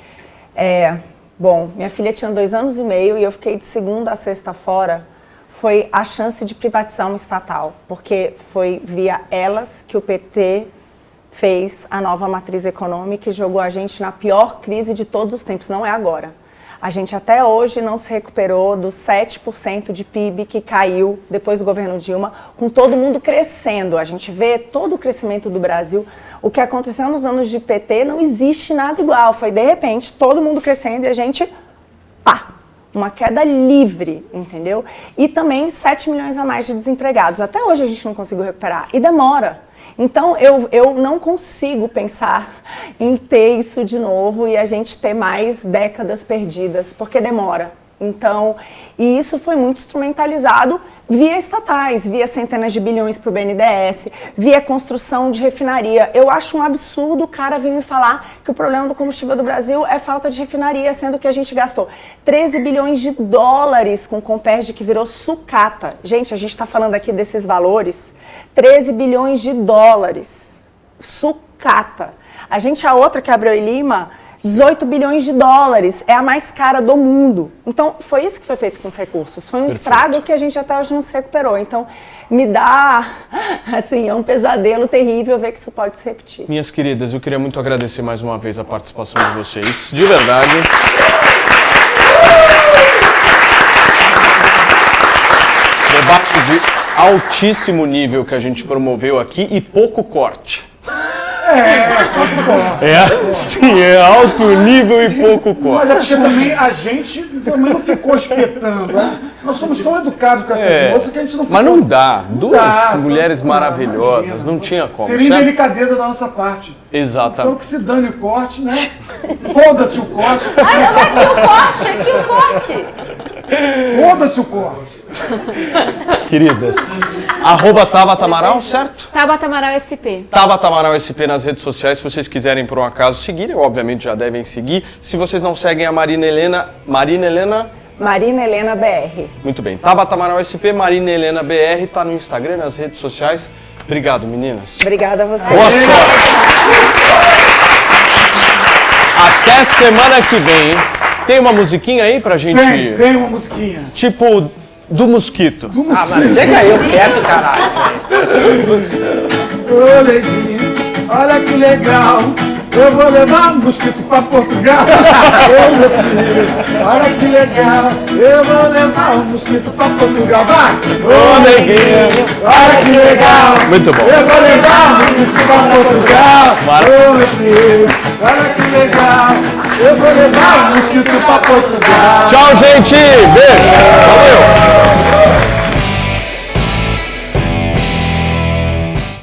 F: bom, minha filha tinha 2 anos e meio e eu fiquei de segunda a sexta fora, foi a chance de privatizar uma estatal, porque foi via elas que o PT fez a nova matriz econômica e jogou a gente na pior crise de todos os tempos, não é agora. A gente até hoje não se recuperou dos 7% de PIB que caiu depois do governo Dilma, com todo mundo crescendo. A gente vê todo o crescimento do Brasil. O que aconteceu nos anos de PT não existe nada igual. Foi, de repente, todo mundo crescendo e a gente, pá, uma queda livre, entendeu? E também 7 milhões a mais de desempregados. Até hoje a gente não conseguiu recuperar. E demora. Então, eu não consigo pensar em ter isso de novo e a gente ter mais décadas perdidas, porque demora. Então, e isso foi muito instrumentalizado via estatais, via centenas de bilhões para o BNDES, via construção de refinaria. Eu acho um absurdo o cara vir me falar que o problema do combustível do Brasil é falta de refinaria, sendo que a gente gastou 13 bilhões de dólares com o Comperj, que virou sucata. Gente, a gente está falando aqui desses valores, 13 bilhões de dólares, sucata. A outra que abriu em Lima, 18 bilhões de dólares, é a mais cara do mundo. Então, foi isso que foi feito com os recursos. Foi um estrago que a gente até hoje não se recuperou. Então, me dá, assim, é um pesadelo terrível ver que isso pode se repetir.
A: Minhas queridas, eu queria muito agradecer mais uma vez a participação de vocês. De verdade. Debate de altíssimo nível que a gente promoveu aqui e pouco corte. Sim, é alto nível e pouco corte.
D: Mas é porque também a gente também não ficou espetando, né? Nós somos tão educados com essas moças que a gente não ficou...
A: Mas não dá. Duas mulheres maravilhosas,
D: imagina,
A: não tinha como.
D: Seria indelicadeza da nossa parte.
A: Exatamente.
D: Então que se dane o corte, né? Foda-se o corte.
B: Ai, não, aqui o corte.
D: Foda-se o corte.
A: Queridas, @Tabata Amaral, certo?
E: Tabata Amaral SP.
A: Tabata Amaral SP nas redes sociais, se vocês quiserem por um acaso seguirem, obviamente já devem seguir. Se vocês não seguem a Marina Helena
F: BR.
A: Muito bem. Tabata Amaral SP, Marina Helena BR, tá no Instagram, nas redes sociais. Obrigado, meninas.
F: Obrigada a você.
A: Boa sorte. Até semana que vem, hein? Tem uma musiquinha aí pra gente...
D: Tem uma musiquinha.
A: Tipo, do mosquito.
C: Mano, chega aí, eu quieto, caralho.
D: Ô, neguinho, olha que legal. Eu vou levar um mosquito pra Portugal. Ô, meu filho, olha que legal. Eu vou levar um mosquito pra Portugal. Vai! Ô, neguinho, olha que legal.
A: Muito bom.
D: Eu vou levar um mosquito pra Portugal. Ô, meu filho, olha que legal. Eu vou levar um mosquito pra Portugal.
A: Tchau, gente!